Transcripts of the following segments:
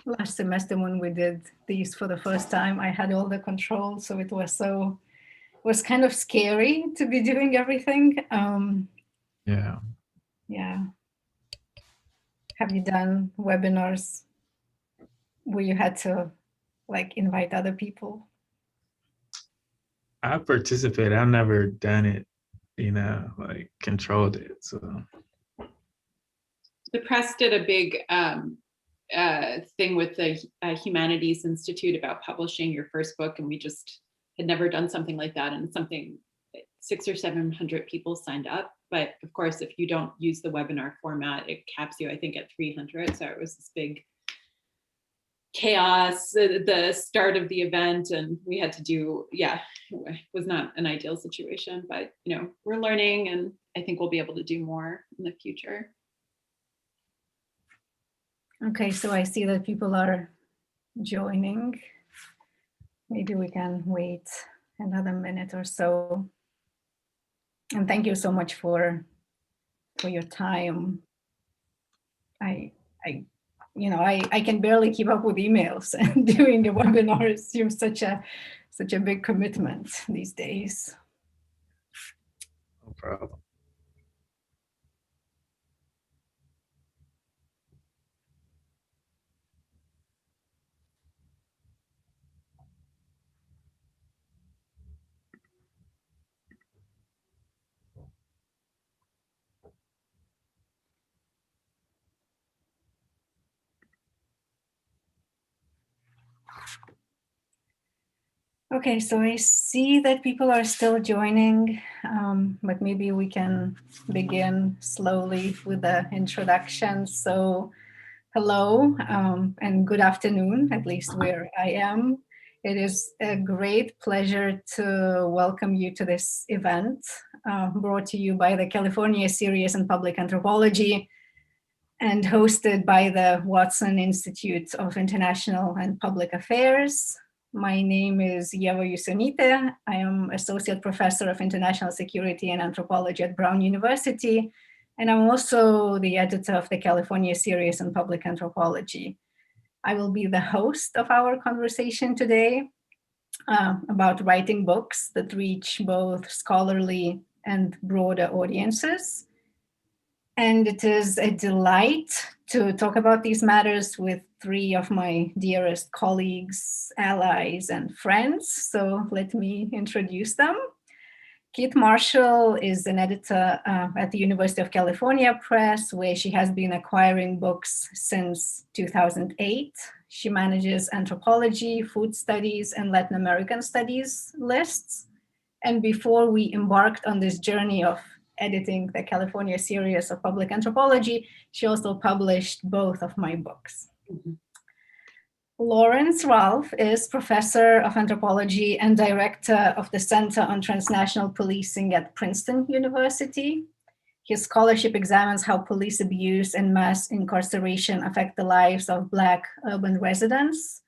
last semester when we did these for the first time, I had all the controls, so it was kind of scary to be doing everything. Yeah. Yeah. Have you done webinars where you had to like invite other people? I participated. I've never done it, like controlled it. So the press did a big thing with the Humanities Institute about publishing your first book, and we just had never done something like that, and something 600 or 700 people signed up. But of course, if you don't use the webinar format, it caps you, I think, at 300. So it was this big chaos at the start of the event, and we had to do, it was not an ideal situation, but we're learning, and I think we'll be able to do more in the future. Okay, so I see that people are joining. Maybe we can wait another minute or so. And thank you so much for your time. I can barely keep up with emails, and doing the webinar seems such a big commitment these days. no problem. Okay, so I see that people are still joining, but maybe we can begin slowly with the introduction. So hello, and good afternoon, at least where I am. It is a great pleasure to welcome you to this event brought to you by the California Series in Public Anthropology and hosted by the Watson Institute of International and Public Affairs. My name is Ieva Jusionyte. I am Associate Professor of International Security and Anthropology at Brown University, and I'm also the editor of the California Series in Public Anthropology. I will be the host of our conversation today about writing books that reach both scholarly and broader audiences. And it is a delight to talk about these matters with three of my dearest colleagues, allies, and friends. So let me introduce them. Kate Marshall is an editor at the University of California Press, where she has been acquiring books since 2008. She manages anthropology, food studies, and Latin American studies lists. And before we embarked on this journey of editing the California Series of Public Anthropology, she also published both of my books. Mm-hmm. Laurence Ralph is professor of anthropology and director of the Center on Transnational Policing at Princeton University. His scholarship examines how police abuse and mass incarceration affect the lives of Black urban residents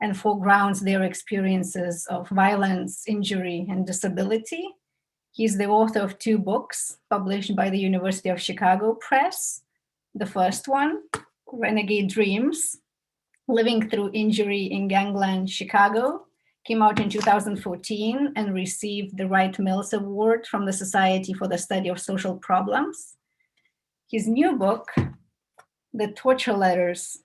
and foregrounds their experiences of violence, injury, and disability. He's the author of two books published by the University of Chicago Press. The first one, Renegade Dreams, Living Through Injury in Gangland, Chicago, came out in 2014 and received the Wright Mills Award from the Society for the Study of Social Problems. His new book, The Torture Letters,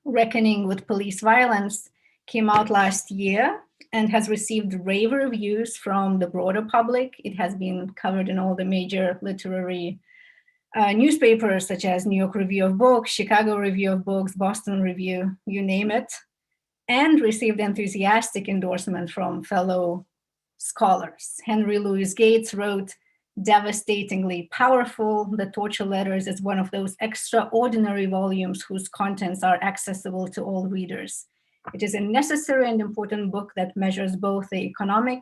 Reckoning with Police Violence, came out last year and has received rave reviews from the broader public. It has been covered in all the major literary newspapers such as New York Review of Books, Chicago Review of Books, Boston Review, you name it, and received enthusiastic endorsement from fellow scholars. Henry Louis Gates wrote, "Devastatingly powerful, The Torture Letters is one of those extraordinary volumes whose contents are accessible to all readers. It is a necessary and important book that measures both the economic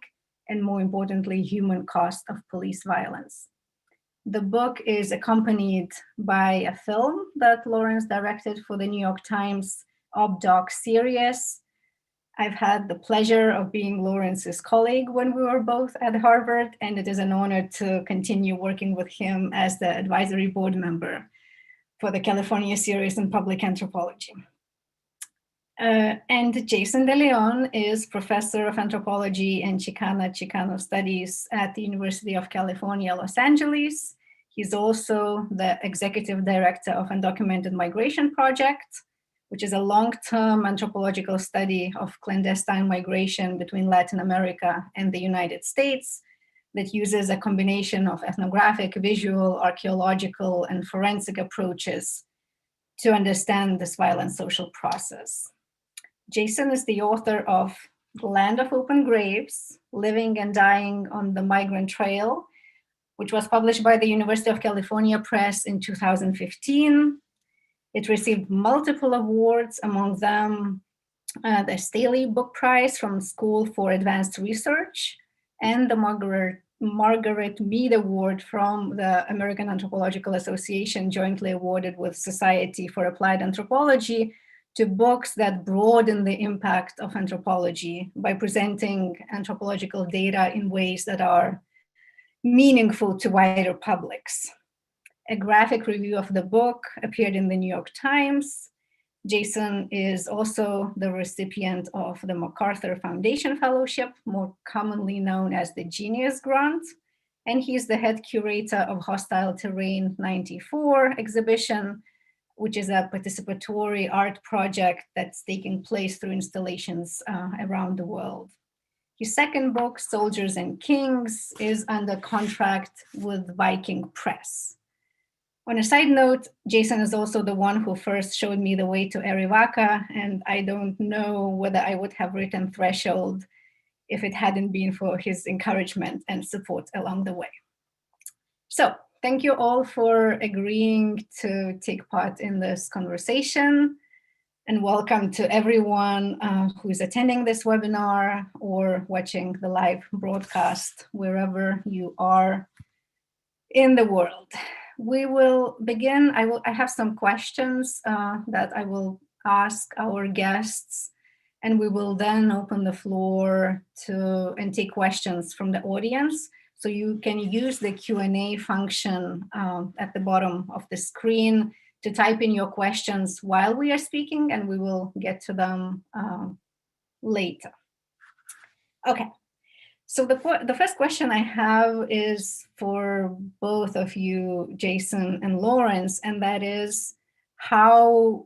and, more importantly, human cost of police violence." The book is accompanied by a film that Laurence directed for the New York Times Op-Doc series. I've had the pleasure of being Laurence's colleague when we were both at Harvard, and it is an honor to continue working with him as the advisory board member for the California Series in Public Anthropology. And Jason de León is professor of anthropology and Chicano studies at the University of California, Los Angeles. He's also the executive director of Undocumented Migration Project, which is a long-term anthropological study of clandestine migration between Latin America and the United States that uses a combination of ethnographic, visual, archaeological, and forensic approaches to understand this violent social process. Jason is the author of Land of Open Graves, Living and Dying on the Migrant Trail, which was published by the University of California Press in 2015. It received multiple awards, among them the Staley Book Prize from School for Advanced Research and the Margaret Mead Award from the American Anthropological Association, jointly awarded with Society for Applied Anthropology, to books that broaden the impact of anthropology by presenting anthropological data in ways that are meaningful to wider publics. A graphic review of the book appeared in the New York Times. Jason is also the recipient of the MacArthur Foundation Fellowship, more commonly known as the Genius Grant, and he's the head curator of Hostile Terrain 94 exhibition, which is a participatory art project that's taking place through installations around the world. His second book, Soldiers and Kings, is under contract with Viking Press. On a side note, Jason is also the one who first showed me the way to Erivaca, and I don't know whether I would have written Threshold if it hadn't been for his encouragement and support along the way. So, thank you all for agreeing to take part in this conversation, and welcome to everyone who's attending this webinar or watching the live broadcast wherever you are in the world. We will begin. I have some questions that I will ask our guests, and we will then open the floor and take questions from the audience. So you can use the Q&A function at the bottom of the screen to type in your questions while we are speaking, and we will get to them later. Okay, so the first question I have is for both of you, Jason and Laurence, and that is, how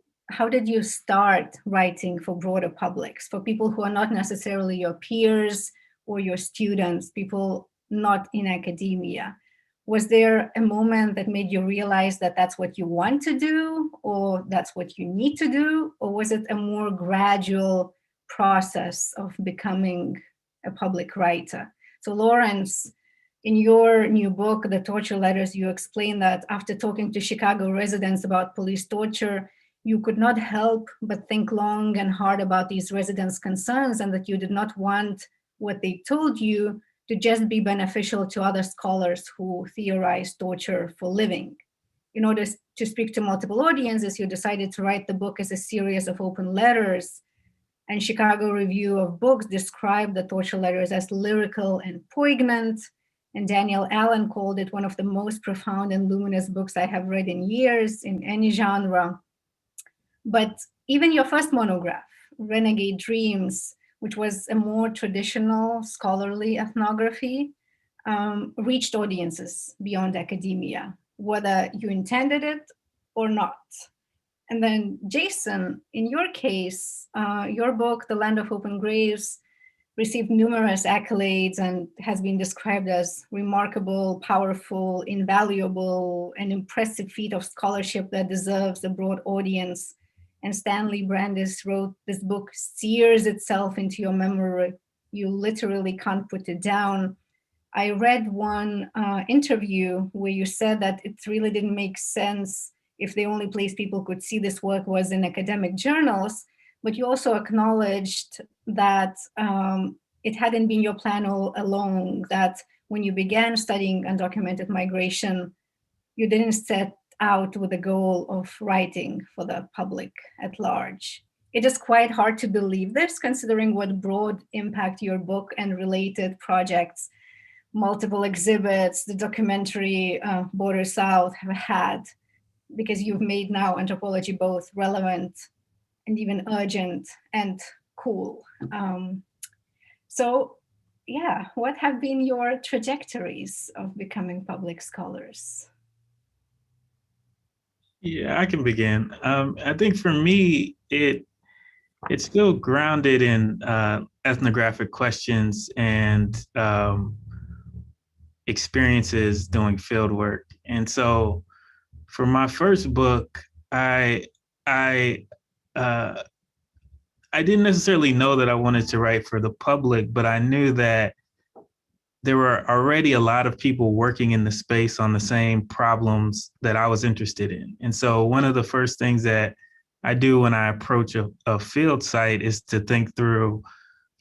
did you start writing for broader publics, for people who are not necessarily your peers or your students, people not in academia? Was there a moment that made you realize that that's what you want to do, or that's what you need to do? Or was it a more gradual process of becoming a public writer? So Laurence, in your new book, The Torture Letters, you explain that after talking to Chicago residents about police torture, you could not help but think long and hard about these residents' concerns, and that you did not want what they told you to just be beneficial to other scholars who theorize torture for living. In order to speak to multiple audiences, you decided to write the book as a series of open letters. And Chicago Review of Books described the torture letters as lyrical and poignant. And Daniel Allen called it one of the most profound and luminous books I have read in years in any genre. But even your first monograph, Renegade Dreams, which was a more traditional scholarly ethnography, reached audiences beyond academia, whether you intended it or not. And then Jason, in your case, your book, The Land of Open Graves, received numerous accolades and has been described as remarkable, powerful, invaluable, an impressive feat of scholarship that deserves a broad audience. And Stanley Brandis wrote, this book sears itself into your memory. You literally can't put it down. I read one interview where you said that it really didn't make sense if the only place people could see this work was in academic journals, but you also acknowledged that it hadn't been your plan all along, that when you began studying undocumented migration, you didn't set out with the goal of writing for the public at large. It is quite hard to believe this, considering what broad impact your book and related projects, multiple exhibits, the documentary Border South have had, because you've made now anthropology both relevant and even urgent and cool. So yeah, what have been your trajectories of becoming public scholars? Yeah, I can begin. I think for me, it's still grounded in ethnographic questions and experiences doing field work. And so for my first book, I uh, I didn't necessarily know that I wanted to write for the public, but I knew that there were already a lot of people working in the space on the same problems that I was interested in. And so one of the first things that I do when I approach a field site is to think through,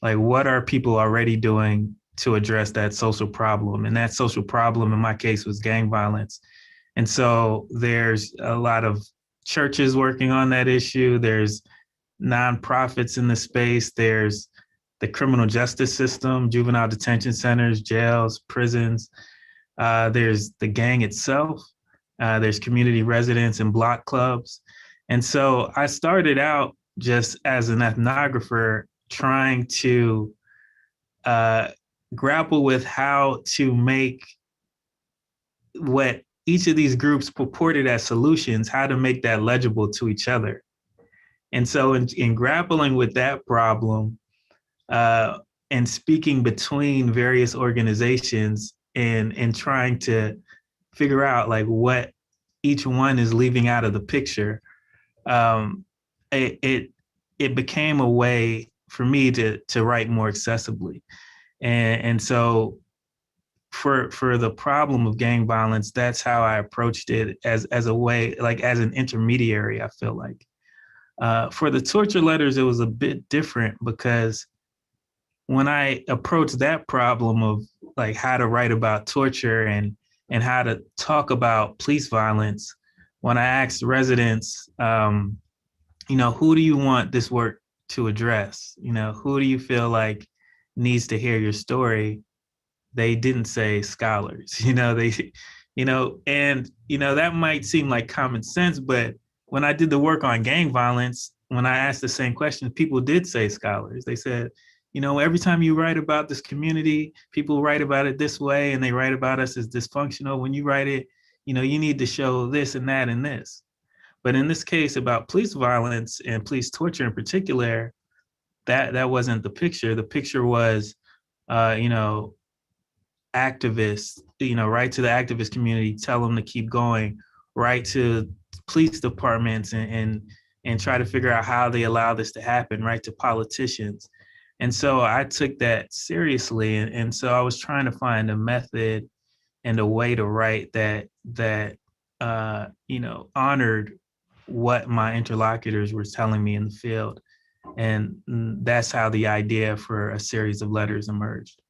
like, what are people already doing to address that social problem? And that social problem in my case was gang violence. And so there's a lot of churches working on that issue. There's nonprofits in the space. There's the criminal justice system, juvenile detention centers, jails, prisons. There's the gang itself. There's community residents and block clubs. And so I started out just as an ethnographer trying to grapple with how to make what each of these groups purported as solutions, how to make that legible to each other. And so in grappling with that problem, and speaking between various organizations and trying to figure out like what each one is leaving out of the picture, it became a way for me to write more accessibly. And so for the problem of gang violence, that's how I approached it, as a way, like as an intermediary, I feel like. For the torture letters, it was a bit different because when I approached that problem of like how to write about torture and how to talk about police violence, when I asked residents, who do you want this work to address? Who do you feel like needs to hear your story? They didn't say scholars. That might seem like common sense, but when I did the work on gang violence, when I asked the same question, people did say scholars. They said, every time you write about this community, people write about it this way and they write about us as dysfunctional. When you write it, you need to show this and that and this. But in this case about police violence and police torture in particular, that wasn't the picture. The picture was, activists, write to the activist community, tell them to keep going, write to police departments and try to figure out how they allow this to happen, write to politicians. And so I took that seriously. And so I was trying to find a method and a way to write that honored what my interlocutors were telling me in the field. And that's how the idea for a series of letters emerged.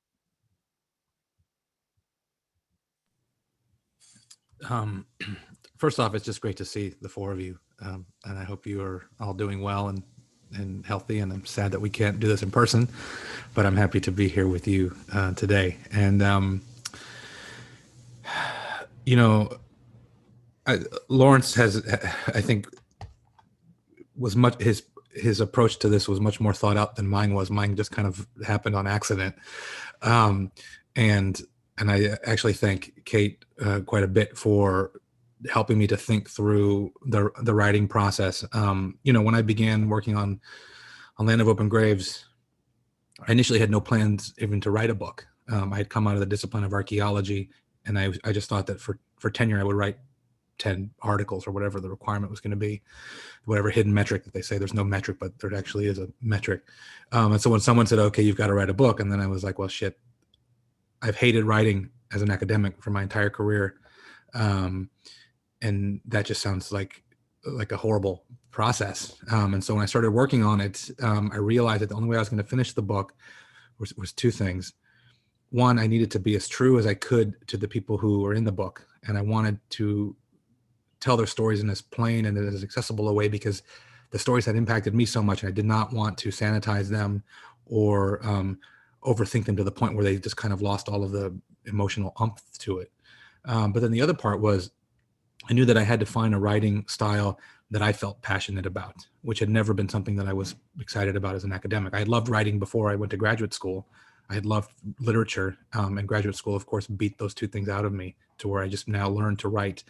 First off, it's just great to see the four of you. And I hope you are all doing well and healthy. And I'm sad that we can't do this in person, but I'm happy to be here with you today. And, Laurence has, I think, was much, his approach to this was much more thought out than mine was. Mine just kind of happened on accident. And I actually thank Kate quite a bit for helping me to think through the writing process. When I began working on Land of Open Graves, I initially had no plans even to write a book. I had come out of the discipline of archaeology, and I just thought that for tenure I would write 10 articles or whatever the requirement was going to be, whatever hidden metric that they say. There's no metric, but there actually is a metric. And so when someone said, okay, you've got to write a book, and then I was like, well, shit, I've hated writing as an academic for my entire career. And that just sounds like a horrible process. And so when I started working on it, I realized that the only way I was going to finish the book was two things. One, I needed to be as true as I could to the people who were in the book. And I wanted to tell their stories in as plain and as accessible a way, because the stories had impacted me so much. And I did not want to sanitize them or overthink them to the point where they just kind of lost all of the emotional umph to it. But then the other part was, I knew that I had to find a writing style that I felt passionate about, which had never been something that I was excited about as an academic. I had loved writing before I went to graduate school. I had loved literature, and graduate school, of course, beat those two things out of me to where I just now learned to write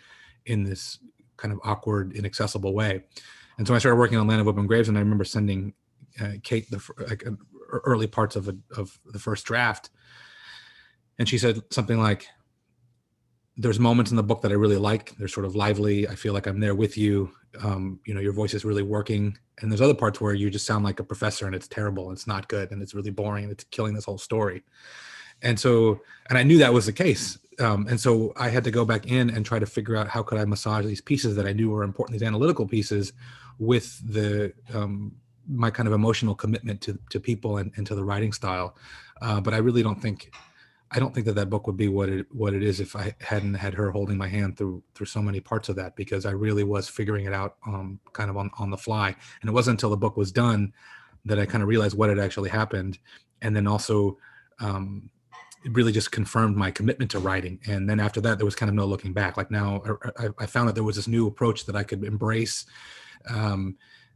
in this kind of awkward, inaccessible way. And so I started working on Land of Open Graves, and I remember sending Kate the early parts of the first draft, and she said something like, "There's moments in the book that I really like. They're sort of lively. I feel like I'm there with you. Your voice is really working. And there's other parts where you just sound like a professor, and it's terrible, and it's not good, and it's really boring, and it's killing this whole story." And I knew that was the case. And so I had to go back in and try to figure out how could I massage these pieces that I knew were important, these analytical pieces, with my kind of emotional commitment to people and to the writing style. But I really don't think that book would be what it is if I hadn't had her holding my hand through so many parts of that, because I really was figuring it out kind of on the fly. And it wasn't until the book was done that I kind of realized what had actually happened. And then also it really just confirmed my commitment to writing. And then after that, there was kind of no looking back. Like now I found that there was this new approach that I could embrace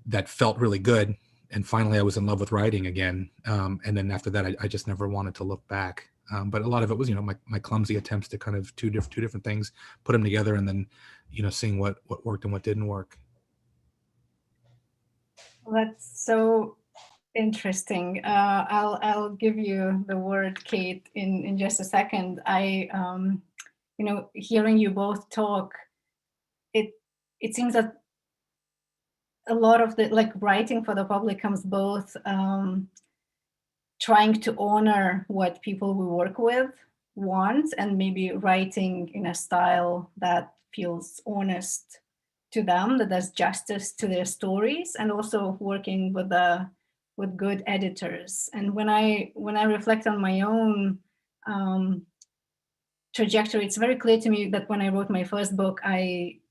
that felt really good. And finally I was in love with writing again. And then after that, I just never wanted to look back. But a lot of it was, my clumsy attempts to kind of two different things, put them together, and then, seeing what worked and what didn't work. Well, that's so interesting. I'll give you the word, Kate, in just a second. Hearing you both talk, it seems that a lot of the writing for the public comes both trying to honor what people we work with want, and maybe writing in a style that feels honest to them, that does justice to their stories, and also working with good editors. And when I reflect on my own trajectory, it's very clear to me that when I wrote my first book, I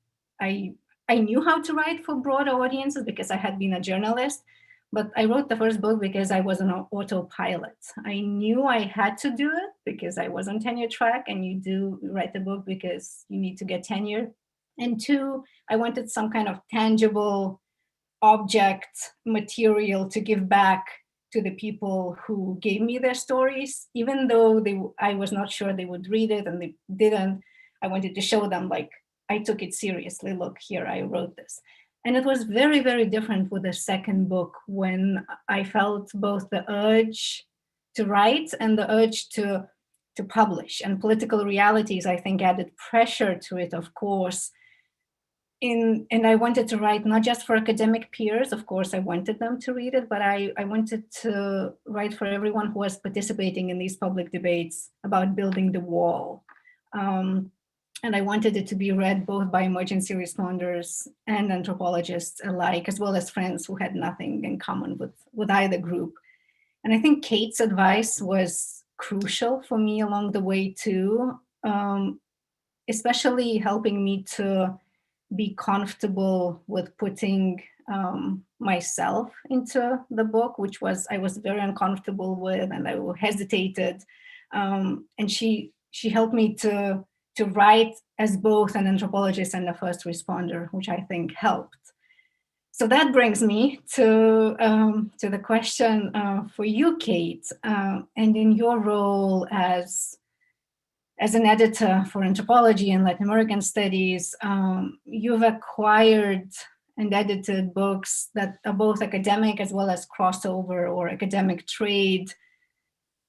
knew how to write for broader audiences because I had been a journalist. But I wrote the first book because I was on an autopilot. I knew I had to do it because I was on tenure track, and you do write a book because you need to get tenure. And two, I wanted some kind of tangible object material to give back to the people who gave me their stories, even though I was not sure they would read it, and they didn't. I wanted to show them, I took it seriously. Look, here, I wrote this. And it was very, very different with the second book, when I felt both the urge to write and the urge to publish. And political realities, I think, added pressure to it, of course. And I wanted to write not just for academic peers. Of course, I wanted them to read it, but I wanted to write for everyone who was participating in these public debates about building the wall. And I wanted it to be read both by emergency responders and anthropologists alike, as well as friends who had nothing in common with either group. And I think Kate's advice was crucial for me along the way too, especially helping me to be comfortable with putting myself into the book, which I was very uncomfortable with, and I hesitated. And she helped me to write as both an anthropologist and a first responder, which I think helped. So that brings me to the question for you, Kate, and in your role as an editor for Anthropology and Latin American Studies, you've acquired and edited books that are both academic as well as crossover or academic trade.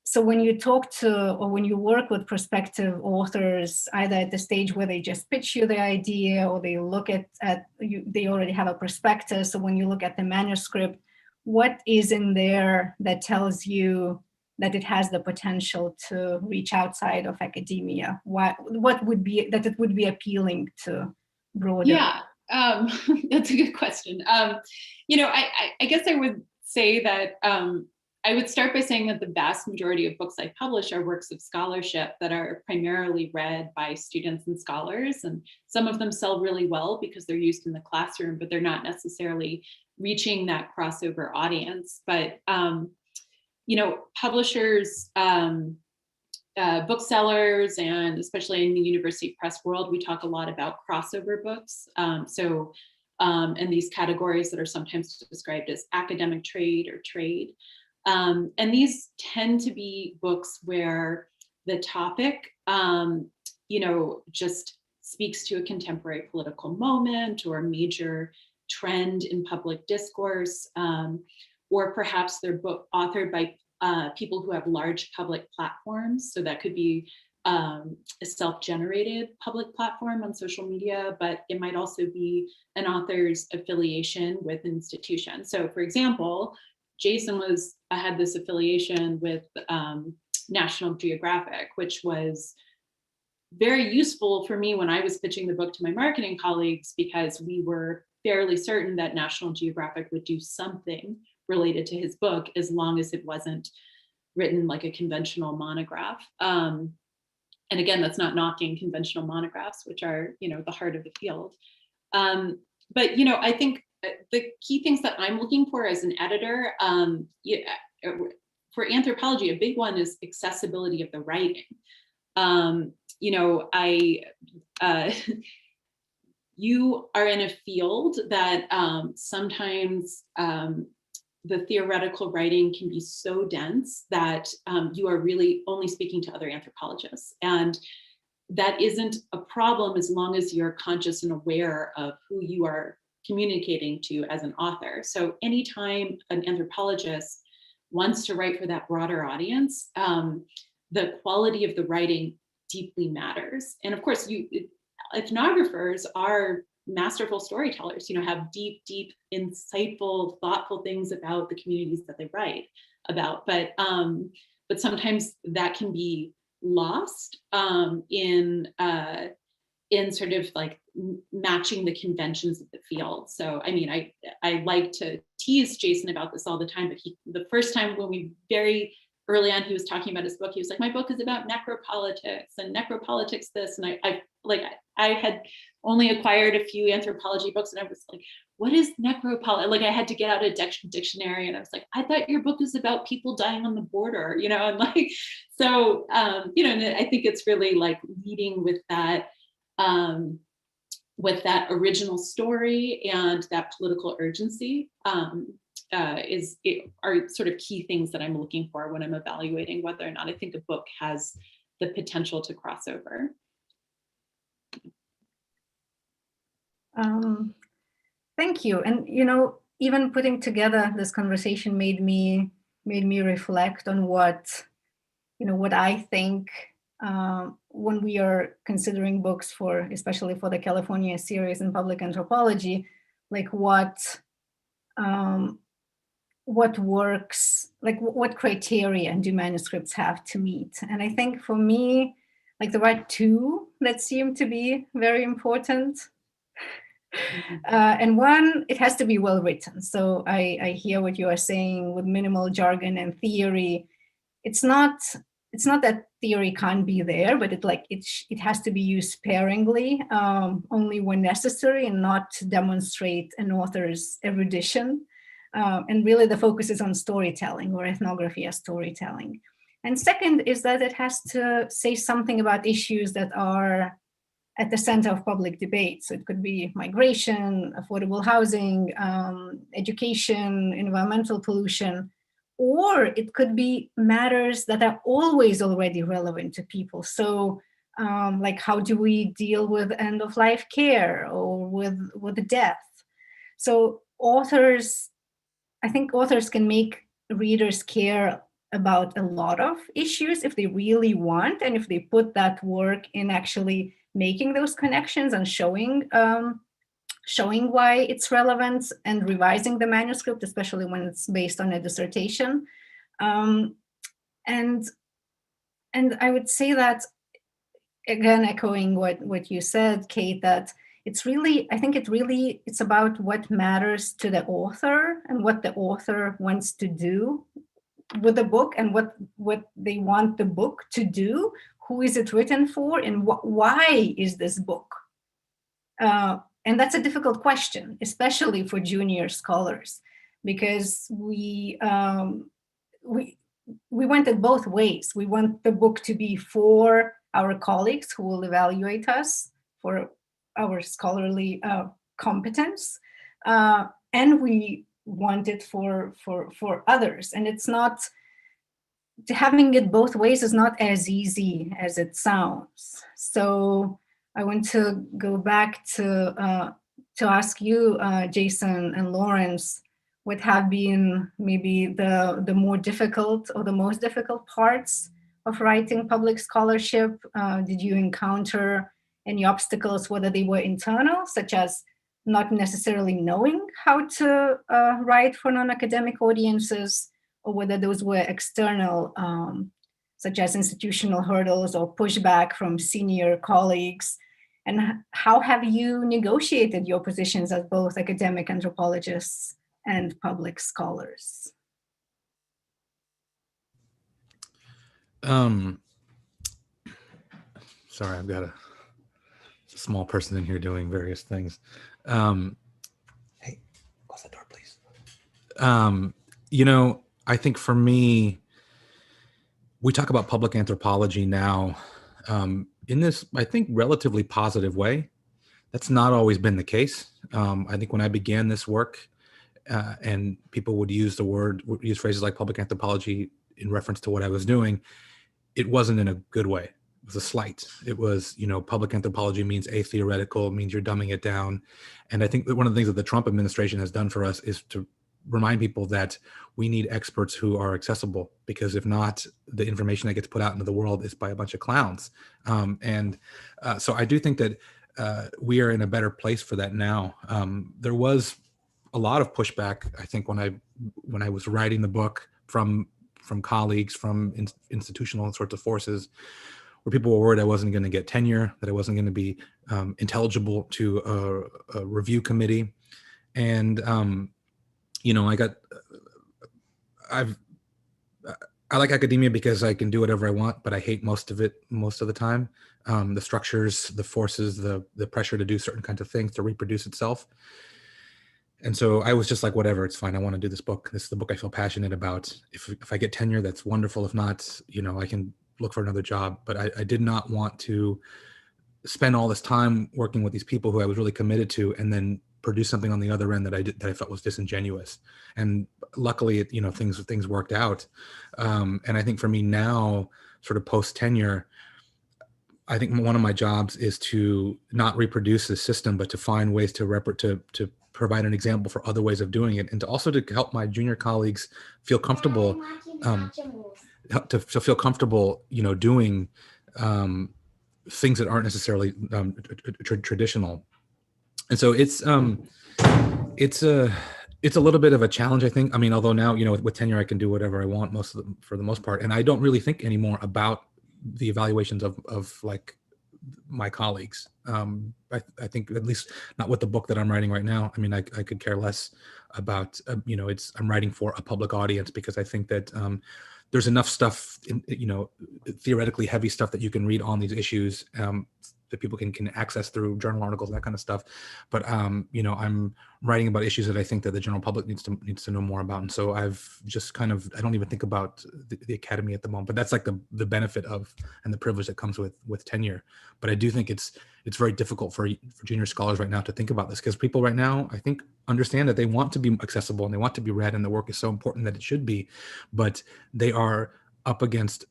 So when you talk to, or when you work with prospective authors, either at the stage where they just pitch you the idea, or they look at you, they already have a prospectus. So when you look at the manuscript, what is in there that tells you that it has the potential to reach outside of academia? What would be that it would be appealing to broader? Yeah, that's a good question. I guess I would say that I would start by saying that the vast majority of books I publish are works of scholarship that are primarily read by students and scholars. And some of them sell really well because they're used in the classroom, but they're not necessarily reaching that crossover audience. But, publishers, booksellers, and especially in the university press world, we talk a lot about crossover books. So and these categories that are sometimes described as academic trade or trade. And these tend to be books where the topic, just speaks to a contemporary political moment or a major trend in public discourse, or perhaps they're authored by people who have large public platforms. So that could be a self-generated public platform on social media, but it might also be an author's affiliation with an institution. So for example, Jason had this affiliation with National Geographic, which was very useful for me when I was pitching the book to my marketing colleagues, because we were fairly certain that National Geographic would do something related to his book, as long as it wasn't written like a conventional monograph. And again, that's not knocking conventional monographs, which are, the heart of the field. But, I think the key things that I'm looking for as an editor, for anthropology, a big one is accessibility of the writing. You are in a field that sometimes the theoretical writing can be so dense that you are really only speaking to other anthropologists. And that isn't a problem as long as you're conscious and aware of who you are communicating to as an author. So anytime an anthropologist wants to write for that broader audience, the quality of the writing deeply matters. And of course, ethnographers are masterful storytellers, have deep, insightful, thoughtful things about the communities that they write about. But sometimes that can be lost in sort of like matching the conventions of the field. So, I like to tease Jason about this all the time, but the first time when very early on, he was talking about his book, he was like, my book is about necropolitics and necropolitics this. And I had only acquired a few anthropology books, and I was like, what is necropolitics? Like I had to get out a dictionary, and I was like, I thought your book is about people dying on the border, and like, so, and I think it's really like leading with that original story and that political urgency are sort of key things that I'm looking for when I'm evaluating whether or not I think a book has the potential to cross over. Thank you. And, even putting together this conversation made me reflect on what I think when we are considering books especially for the California series in public anthropology, like what works, like what criteria do manuscripts have to meet? And I think for me, like there are two that seem to be very important. And one, it has to be well written. So I hear what you are saying with minimal jargon and theory. It's not that theory can't be there, but it has to be used sparingly, only when necessary, and not to demonstrate an author's erudition. And really the focus is on storytelling, or ethnography as storytelling. And second is that it has to say something about issues that are at the center of public debate. So it could be migration, affordable housing, education, environmental pollution, or it could be matters that are always already relevant to people. So like how do we deal with end-of-life care or with death? So I think authors can make readers care about a lot of issues if they really want, and if they put that work in actually making those connections and showing why it's relevant, and revising the manuscript, especially when it's based on a dissertation. And I would say that, again, echoing what you said, Kate, that it's about what matters to the author and what the author wants to do with the book, and what they want the book to do. Who is it written for, and why is this book? And that's a difficult question, especially for junior scholars, because we went it both ways. We want the book to be for our colleagues who will evaluate us for our scholarly competence, and we want it for others. And it's not, having it both ways is not as easy as it sounds. So I want to go back to ask you, Jason and Laurence, what have been maybe the more difficult or the most difficult parts of writing public scholarship? Did you encounter any obstacles, whether they were internal, such as not necessarily knowing how to write for non-academic audiences, or whether those were external, such as institutional hurdles or pushback from senior colleagues? And how have you negotiated your positions as both academic anthropologists and public scholars? Sorry, I've got a small person in here doing various things. Hey, close the door, please. I think for me, we talk about public anthropology now in this, I think, relatively positive way. That's not always been the case. I think when I began this work, and people would use phrases like public anthropology in reference to what I was doing, it wasn't in a good way. It was a slight. It was, public anthropology means atheoretical, means you're dumbing it down. And I think that one of the things that the Trump administration has done for us is to remind people that we need experts who are accessible, because if not, the information that gets put out into the world is by a bunch of clowns. So I do think that we are in a better place for that now. There was a lot of pushback, I think, when I was writing the book from colleagues, from institutional sorts of forces, where people were worried I wasn't going to get tenure, that I wasn't going to be intelligible to a review committee. And I like academia because I can do whatever I want, but I hate most of it most of the time. The structures, the forces, the pressure to do certain kinds of things, to reproduce itself. And so I was just like, whatever, it's fine. I want to do this book. This is the book I feel passionate about. If I get tenure, that's wonderful. If not, I can look for another job. But I did not want to spend all this time working with these people who I was really committed to, and then produce something on the other end that I felt was disingenuous. And luckily, things worked out. And I think for me now, sort of post tenure, I think one of my jobs is to not reproduce the system, but to find ways to provide an example for other ways of doing it, and to also to help my junior colleagues feel comfortable, to feel comfortable, doing things that aren't necessarily traditional. And so it's a little bit of a challenge, I think. I mean, although now, with tenure, I can do whatever I want for the most part. And I don't really think anymore about the evaluations of like my colleagues. I think, at least not with the book that I'm writing right now. I mean, I could care less about, I'm writing for a public audience, because I think that there's enough stuff, theoretically heavy stuff that you can read on these issues, that people can access through journal articles, that kind of stuff. But I'm writing about issues that I think that the general public needs to know more about. And so I've just I don't even think about the academy at the moment. But that's like the benefit of, and the privilege that comes with tenure. But I do think it's very difficult for junior scholars right now to think about this, because people right now, I think, understand that they want to be accessible and they want to be read, and the work is so important that it should be. But they are up against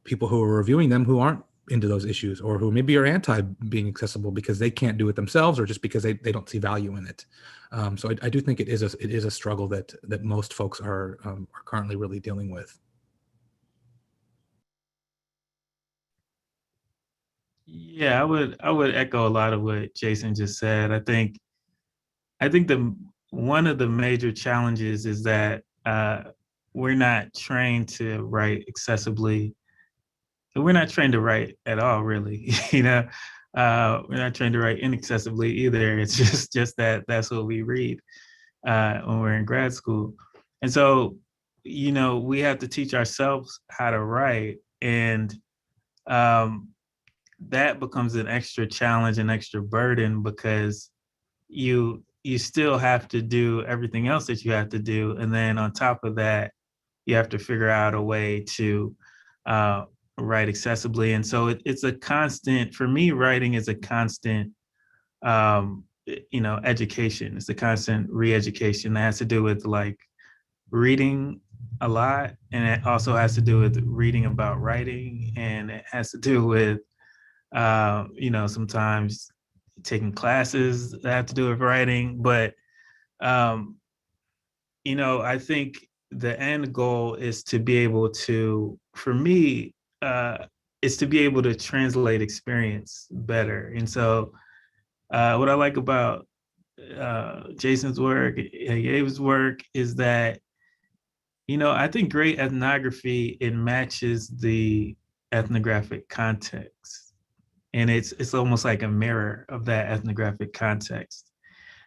people who are reviewing them who aren't into those issues, or who maybe are anti being accessible because they can't do it themselves, or just because they don't see value in it. So I do think it is a struggle that most folks are currently really dealing with. Yeah, I would echo a lot of what Jason just said. I think one of the major challenges is that we're not trained to write accessibly. We're not trained to write at all, really. We're not trained to write inaccessibly either. It's just that's what we read when we're in grad school. And so, we have to teach ourselves how to write. And that becomes an extra challenge, an extra burden, because you still have to do everything else that you have to do. And then on top of that, you have to figure out a way to write accessibly. And so it's a constant, for me, writing is a constant education. It's a constant re-education that has to do with like reading a lot, and it also has to do with reading about writing, and it has to do with sometimes taking classes that have to do with writing. But I think the end goal is to be able to, for me, is to be able to translate experience better. And so what I like about Jason's work, Ieva's work, is that, I think great ethnography, it matches the ethnographic context. And it's almost like a mirror of that ethnographic context.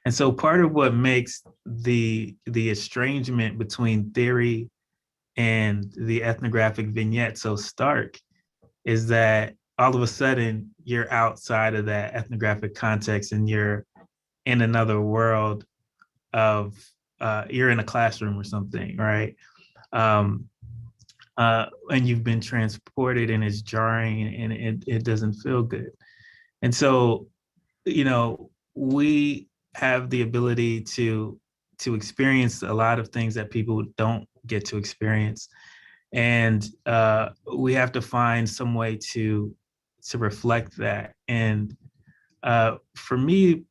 And so part of what makes the estrangement between theory and the ethnographic vignette so stark is that all of a sudden you're outside of that ethnographic context and you're in another world of, you're in a classroom or something, right? And you've been transported and it's jarring and it doesn't feel good. And so, we have the ability to experience a lot of things that people don't get to experience. And we have to find some way to reflect that. And for me,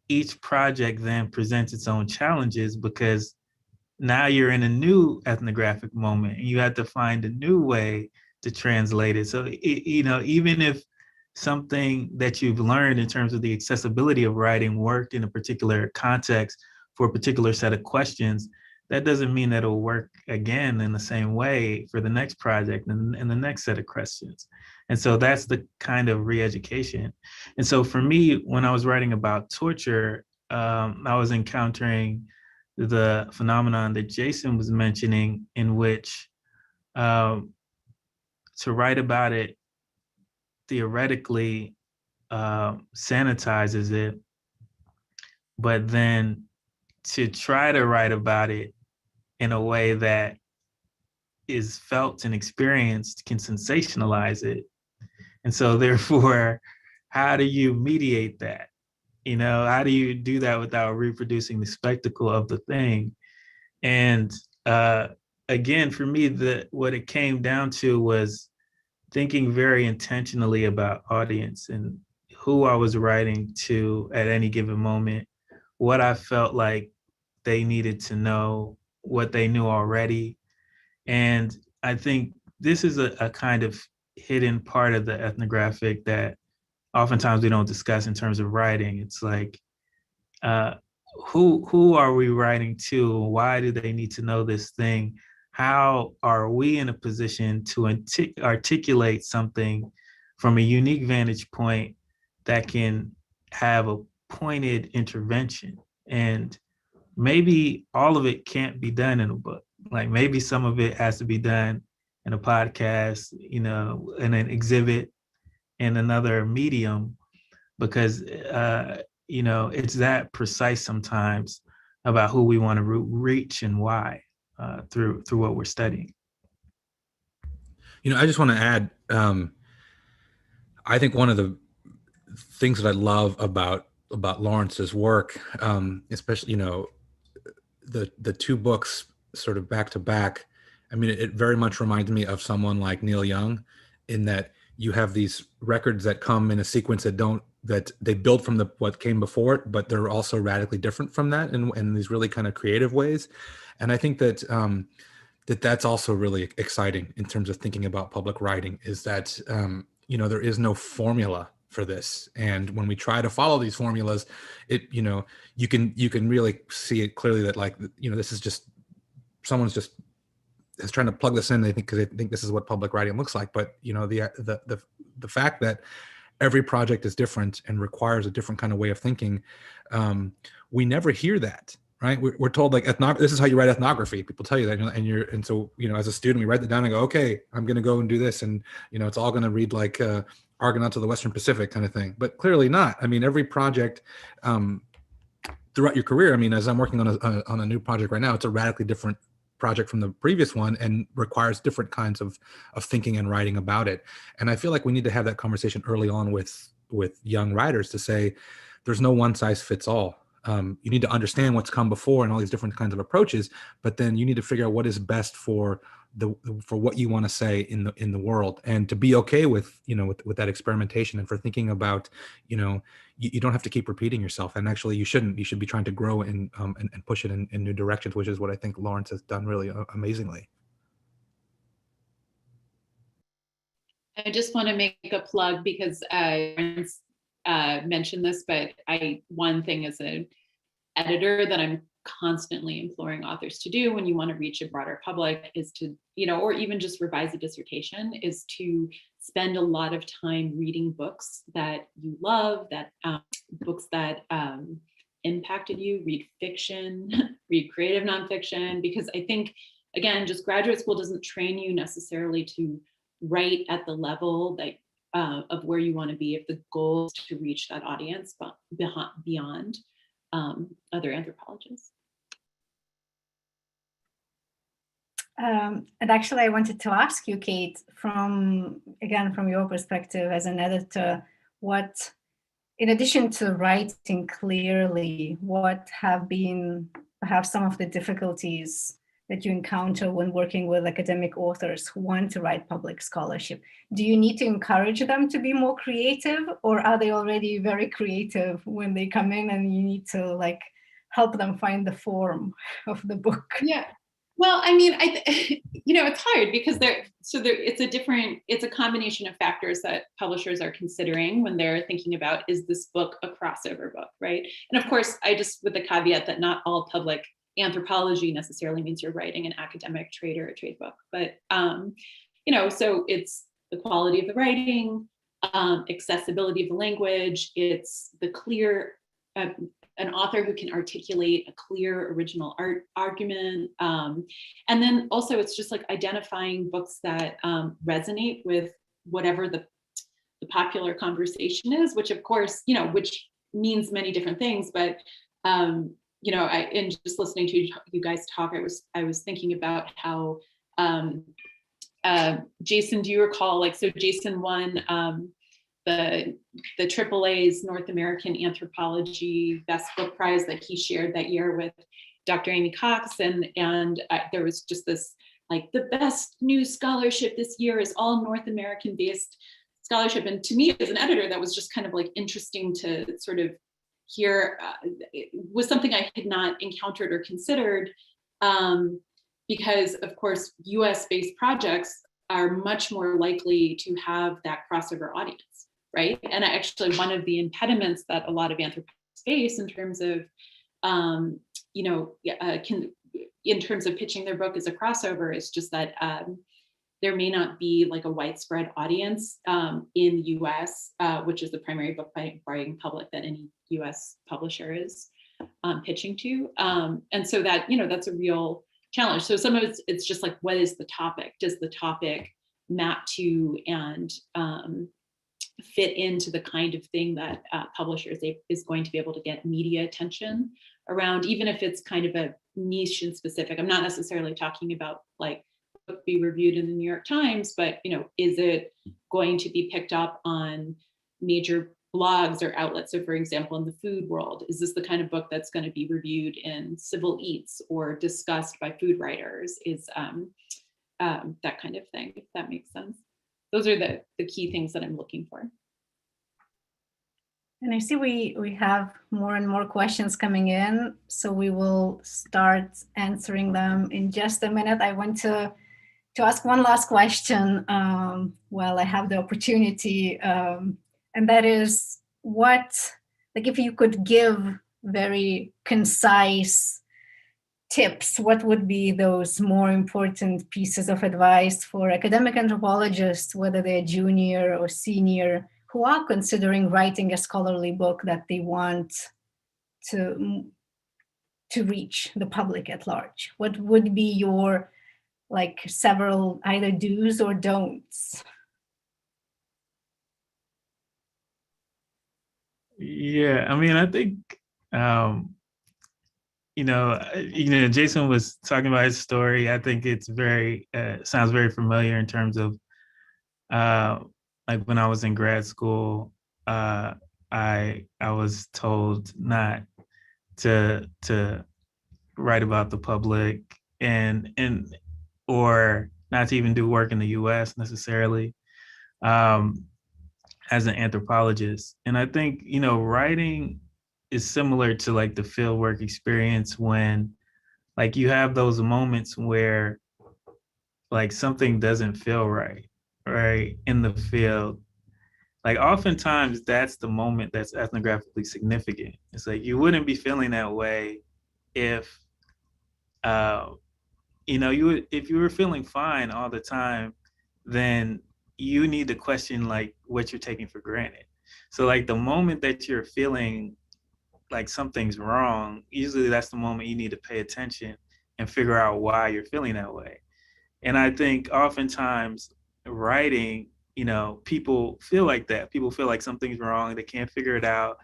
each project then presents its own challenges, because now you're in a new ethnographic moment and you have to find a new way to translate it. So, even if something that you've learned in terms of the accessibility of writing worked in a particular context for a particular set of questions, that doesn't mean that it'll work again in the same way for the next project and the next set of questions. And so that's the kind of re-education. And so for me, when I was writing about torture, I was encountering the phenomenon that Jason was mentioning, in which to write about it theoretically sanitizes it, but then to try to write about it in a way that is felt and experienced can sensationalize it. And so therefore, how do you mediate that? How do you do that without reproducing the spectacle of the thing? And again, for me, what it came down to was thinking very intentionally about audience and who I was writing to at any given moment, what I felt like they needed to know, what they knew already. And I think this is a kind of hidden part of the ethnographic that oftentimes we don't discuss in terms of writing. It's like, who are we writing to? Why do they need to know this thing? How are we in a position to articulate something from a unique vantage point that can have a pointed intervention? And maybe all of it can't be done in a book. Like maybe some of it has to be done in a podcast, in an exhibit, in another medium, because it's that precise sometimes about who we want to reach and why through what we're studying. I just want to add, I think one of the things that I love about Laurence's work, especially, the two books sort of back to back, I mean, it very much reminds me of someone like Neil Young, in that you have these records that come in a sequence that they build from what came before it, but they're also radically different from that in these really kind of creative ways. And I think that that's also really exciting in terms of thinking about public writing, is that, there is no formula for this. And when we try to follow these formulas, you can really see it clearly that, like, this is just, someone's just is trying to plug this in, because they think this is what public writing looks like. But, the fact that every project is different and requires a different kind of way of thinking, we never hear that. Right? We're told, like, this is how you write ethnography. People tell you that, and so, as a student, we write that down and go, okay, I'm going to go and do this, and it's all going to read like Argonauts of the Western Pacific kind of thing. But clearly not. I mean, every project throughout your career. I mean, as I'm working on a new project right now, it's a radically different project from the previous one and requires different kinds of thinking and writing about it. And I feel like we need to have that conversation early on with young writers to say, there's no one size fits all. You need to understand what's come before and all these different kinds of approaches, but then you need to figure out what is best for what you want to say in the world, and to be okay with, with that experimentation, and for thinking about, you don't have to keep repeating yourself, and actually you shouldn't. You should be trying to grow and push it in new directions, which is what I think Laurence has done really amazingly. I just want to make a plug because Laurence mentioned this, but one thing as an editor that I'm constantly imploring authors to do when you want to reach a broader public is to, or even just revise a dissertation, is to spend a lot of time reading books that you love, that books that impacted you, read fiction, read creative nonfiction, because I think, again, just graduate school doesn't train you necessarily to write at the level that of where you want to be if the goal is to reach that audience beyond other anthropologists. And actually, I wanted to ask you, Kate, from your perspective as an editor, what, in addition to writing clearly, what have been perhaps some of the difficulties that you encounter when working with academic authors who want to write public scholarship? Do you need to encourage them to be more creative, or are they already very creative when they come in and you need to help them find the form of the book? Yeah. Well, I mean, it's hard because it's a combination of factors that publishers are considering when they're thinking about, is this book a crossover book, right? And of course, with the caveat that not all public anthropology necessarily means you're writing an academic trade or a trade book, but so it's the quality of the writing, accessibility of the language, it's the clear, an author who can articulate a clear original argument, and then also it's just identifying books that resonate with whatever the popular conversation is, which of course which means many different things, but in just listening to you guys talk, I was thinking about how Jason, do you recall, so Jason won the AAA's North American Anthropology Best Book Prize that he shared that year with Dr. Amy Cox, and there was just this the best new scholarship this year is all North American based scholarship, and to me as an editor that was just kind of interesting to sort of hear. It was something I had not encountered or considered, because of course US based projects are much more likely to have that crossover audience, right? And actually one of the impediments that a lot of anthropologists face in terms of in terms of pitching their book as a crossover is just that there may not be a widespread audience in the US, which is the primary book buying public that any US publisher is pitching to. And so that, that's a real challenge. So some of it's just what is the topic? Does the topic map to and fit into the kind of thing that publishers is going to be able to get media attention around, even if it's kind of a niche and specific. I'm not necessarily talking about book be reviewed in the New York Times, but is it going to be picked up on major blogs or outlets? So for example, in the food world, is this the kind of book that's going to be reviewed in Civil Eats or discussed by food writers? Is that kind of thing, if that makes sense. Those are the key things that I'm looking for. And I see we have more and more questions coming in, so we will start answering them in just a minute. I want to ask one last question while I have the opportunity, and that is, if you could give very concise tips, what would be those more important pieces of advice for academic anthropologists, whether they're junior or senior, who are considering writing a scholarly book that they want to reach the public at large? What would be your several either do's or don'ts? Yeah, I mean, I think Jason was talking about his story. I think it's very sounds very familiar in terms of when I was in grad school. I I was told not to write about the public and or not to even do work in the U.S. necessarily as an anthropologist. And I think, you know, writing is similar to like the fieldwork experience when like you have those moments where like something doesn't feel right in the field. Like oftentimes that's the moment that's ethnographically significant. It's like you wouldn't be feeling that way if uh, you know, you would, if you were feeling fine all the time, then you need to question like what you're taking for granted. So like the moment that you're feeling like something's wrong, usually that's the moment you need to pay attention and figure out why you're feeling that way. And I think oftentimes writing, you know, people feel like that. People feel like something's wrong. They can't figure it out.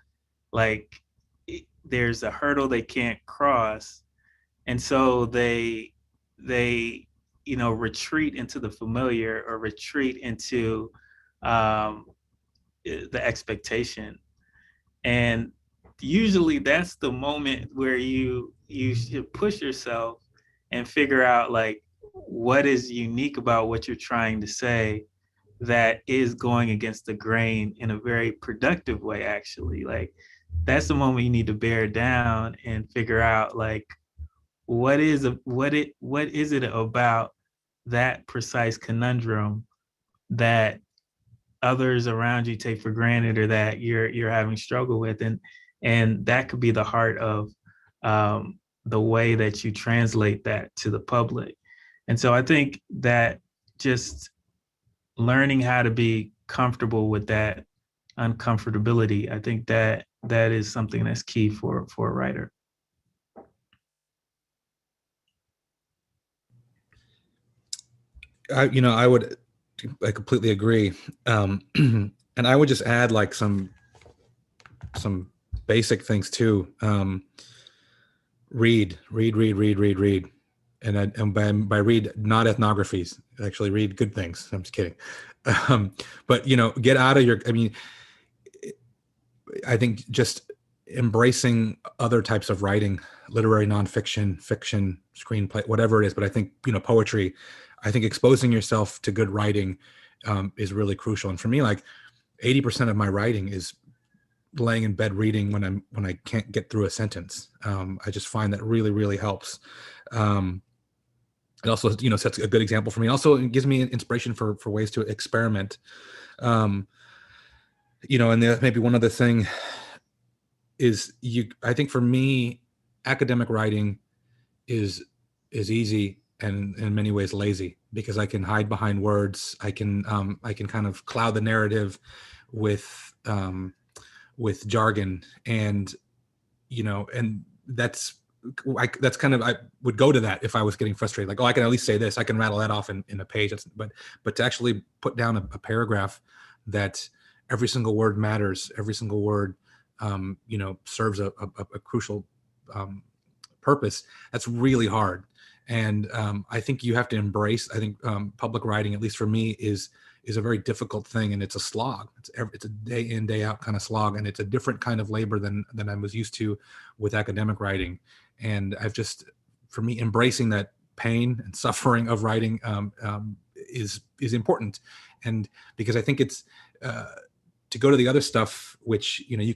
Like there's a hurdle they can't cross. And so they, you know, retreat into the familiar or retreat into um, the expectation. And usually that's the moment where you should push yourself and figure out like what is unique about what you're trying to say that is going against the grain in a very productive way, actually. Like that's the moment you need to bear down and figure out like what is it about that precise conundrum that others around you take for granted or that you're having struggle with, and that could be the heart of the way that you translate that to the public. And so I think that just learning how to be comfortable with that uncomfortability, I think that that is something that's key for a writer. I completely agree. And I would just add like some basic things too. Read. And by read, not ethnographies, actually read good things. I'm just kidding. But, you know, get out of your, I mean, I think just embracing other types of writing, literary nonfiction, fiction, screenplay, whatever it is. But I think, you know, poetry, I think exposing yourself to good writing is really crucial. And for me, like 80% of my writing is laying in bed reading when I can't get through a sentence. I just find that really helps. It also, you know, sets a good example for me. Also, it gives me inspiration for ways to experiment. You know, and maybe one other thing is I think for me, academic writing is easy and in many ways lazy because I can hide behind words. I can kind of cloud the narrative with jargon, and you know, and that's kind of, I would go to that if I was getting frustrated. Like, oh, I can at least say this. I can rattle that off in a page. But to actually put down a paragraph that every single word matters, every single word, you know, serves a crucial purpose. That's really hard. And I think you have to embrace, I think public writing, at least for me, is a very difficult thing, and it's a slog. It's a day in, day out kind of slog, and it's a different kind of labor than I was used to with academic writing. And I've just, for me, embracing that pain and suffering of writing is important. And because I think it's to go to the other stuff, which, you know, you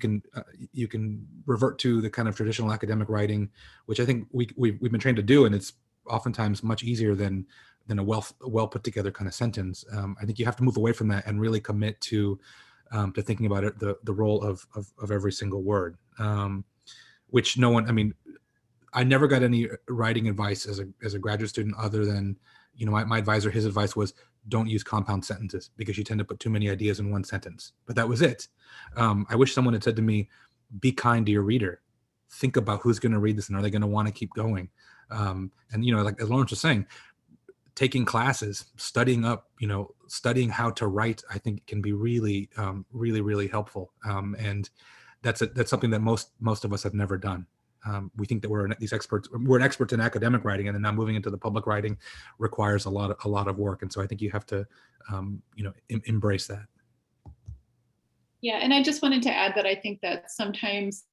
can revert to the kind of traditional academic writing, which I think we've been trained to do, and it's oftentimes much easier than a well put together kind of sentence. I think you have to move away from that and really commit to thinking about it, the role of every single word, which no one, I mean, I never got any writing advice as a graduate student other than, you know, my advisor, his advice was, don't use compound sentences because you tend to put too many ideas in one sentence. But that was it. I wish someone had said to me, be kind to your reader. Think about who's going to read this and are they going to want to keep going? And, you know, like as Laurence was saying, taking classes, studying up, you know, studying how to write, I think can be really, really helpful. And that's something that most of us have never done. We think that we're an expert in academic writing, and then now moving into the public writing requires a lot of work. And so I think you have to, you know, embrace that. Yeah, and I just wanted to add that I think that sometimes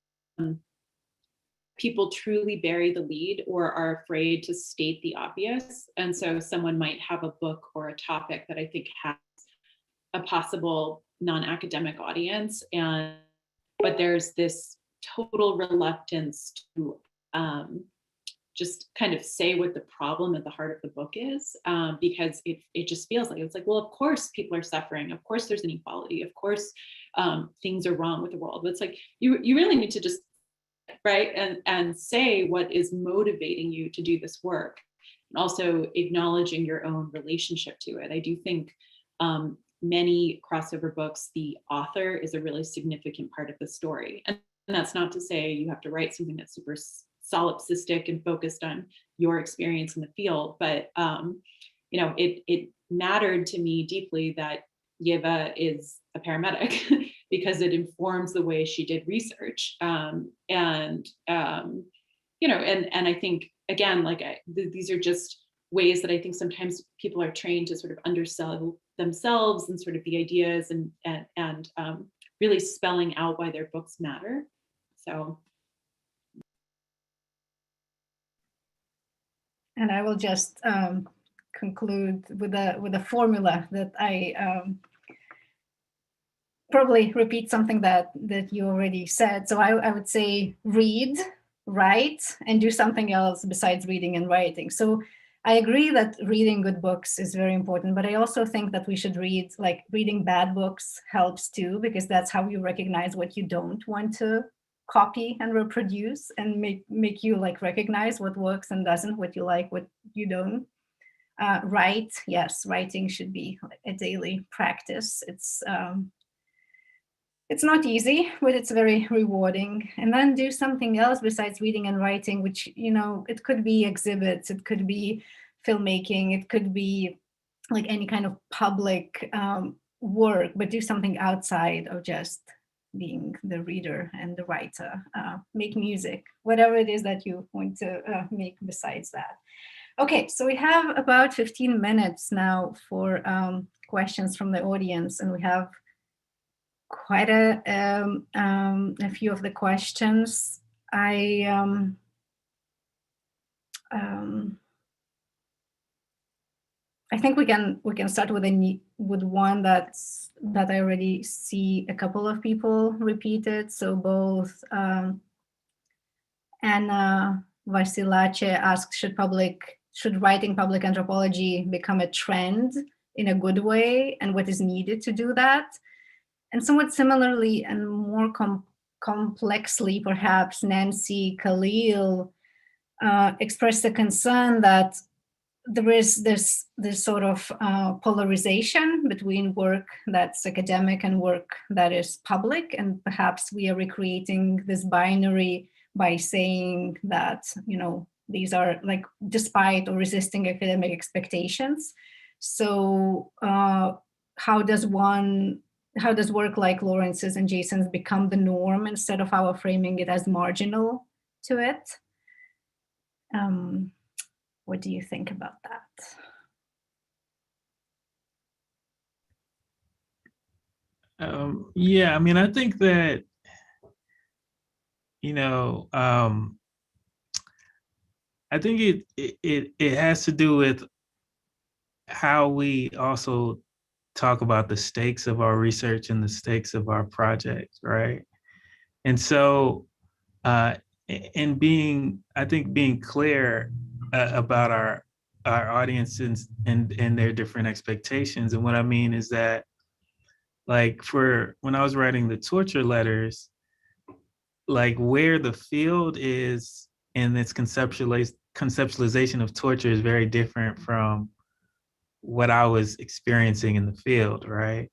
people truly bury the lead or are afraid to state the obvious. And so someone might have a book or a topic that I think has a possible non-academic audience, but there's this total reluctance to just kind of say what the problem at the heart of the book is, because it just feels like, it's like, well, of course people are suffering, of course there's inequality, of course things are wrong with the world. But it's like, you really need to just, right, and say what is motivating you to do this work, and also acknowledging your own relationship to it. I do think many crossover books, the author is a really significant part of the story. And that's not to say you have to write something that's super solipsistic and focused on your experience in the field, but it mattered to me deeply that Ieva is a paramedic because it informs the way she did research. And I think, again, like these are just ways that I think sometimes people are trained to sort of undersell themselves and sort of the ideas and really spelling out why their books matter. So. And I will just conclude with a formula that I probably repeat something that you already said. So I would say read, write, and do something else besides reading and writing. So I agree that reading good books is very important, but I also think that we should reading bad books helps too, because that's how you recognize what you don't want to copy and reproduce, and make you recognize what works and doesn't, what you like, what you don't. Write, yes, writing should be a daily practice. It's not easy, but it's very rewarding. And then do something else besides reading and writing, which, it could be exhibits, it could be filmmaking, it could be like any kind of public work, but do something outside of just being the reader and the writer. Make music, whatever it is that you want to make besides that. Okay, so we have about 15 minutes now for questions from the audience, and we have quite a few of the questions. I think we can start with one that I already see a couple of people repeated. So both Anna Vasilache asked, should writing public anthropology become a trend in a good way, and what is needed to do that? And somewhat similarly and more complexly, perhaps, Nancy Khalil expressed a concern that there is this sort of polarization between work that's academic and work that is public, and perhaps we are recreating this binary by saying that these are despite or resisting academic expectations. So how does work like Laurence's and Jason's become the norm instead of our framing it as marginal to it? What do you think about that? Yeah, I mean, I think that, I think it has to do with how we also talk about the stakes of our research and the stakes of our projects, right? And so, and being clear about our audiences and their different expectations. And what I mean is that, for when I was writing the torture letters, where the field is in its conceptualization of torture is very different from what I was experiencing in the field, right?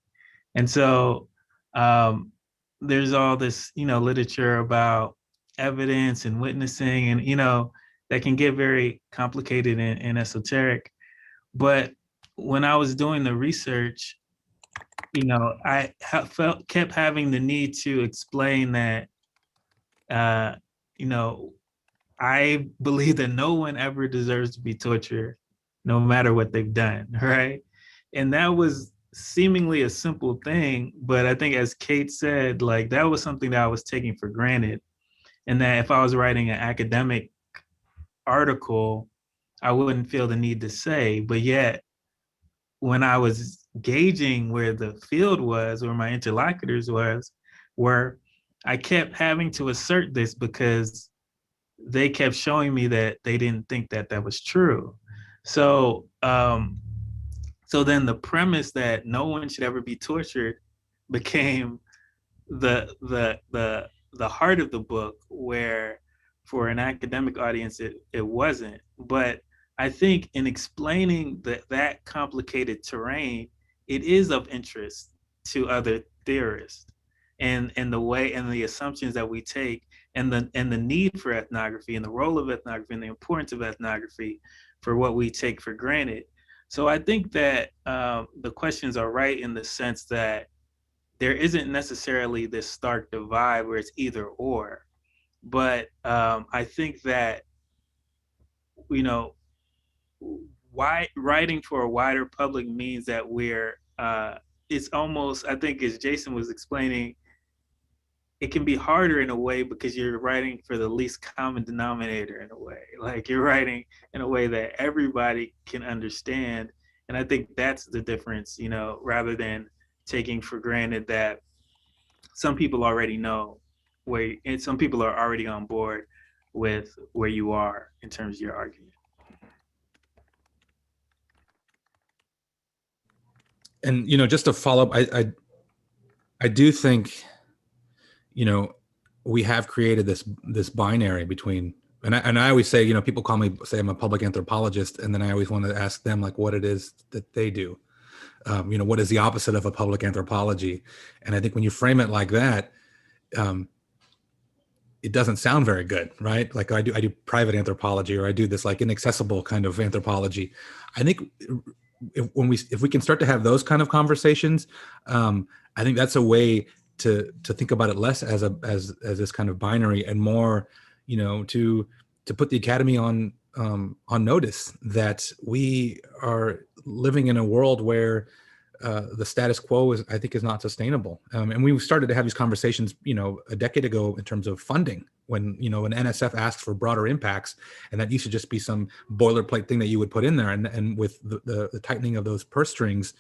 And so there's all this, literature about evidence and witnessing, and that can get very complicated and esoteric. But when I was doing the research, I kept having the need to explain that, I believe that no one ever deserves to be tortured, no matter what they've done, right? And that was seemingly a simple thing, but I think as Kate said, like that was something that I was taking for granted. And that if I was writing an academic article, I wouldn't feel the need to say. But yet, when I was gauging where the field was, where my interlocutors were, I kept having to assert this because they kept showing me that they didn't think that that was true. So, so then the premise that no one should ever be tortured became the heart of the book, where for an academic audience it wasn't. But I think in explaining that complicated terrain, it is of interest to other theorists, and the way and the assumptions that we take, and the need for ethnography, and the role of ethnography, and the importance of ethnography for what we take for granted. So I think that the questions are right in the sense that there isn't necessarily this stark divide where it's either or, but I think that, you know, why writing for a wider public means that it's almost, I think as Jason was explaining, it can be harder in a way because you're writing for the least common denominator in a way. Like you're writing in a way that everybody can understand. And I think that's the difference, rather than taking for granted that some people already know and some people are already on board with where you are in terms of your argument. And just to follow up, I do think we have created this binary between, and I always say, people say I'm a public anthropologist, and then I always want to ask them like what it is that they do. What is the opposite of a public anthropology? And I think when you frame it like that, it doesn't sound very good, right? Like I do private anthropology, or I do this like inaccessible kind of anthropology. I think if we can start to have those kind of conversations, I think that's a way to think about it less as this kind of binary, and more, to put the Academy on notice that we are living in a world where the status quo is not sustainable. And we started to have these conversations, a decade ago in terms of funding, when, when NSF asked for broader impacts, and that used to just be some boilerplate thing that you would put in there. And with the tightening of those purse strings,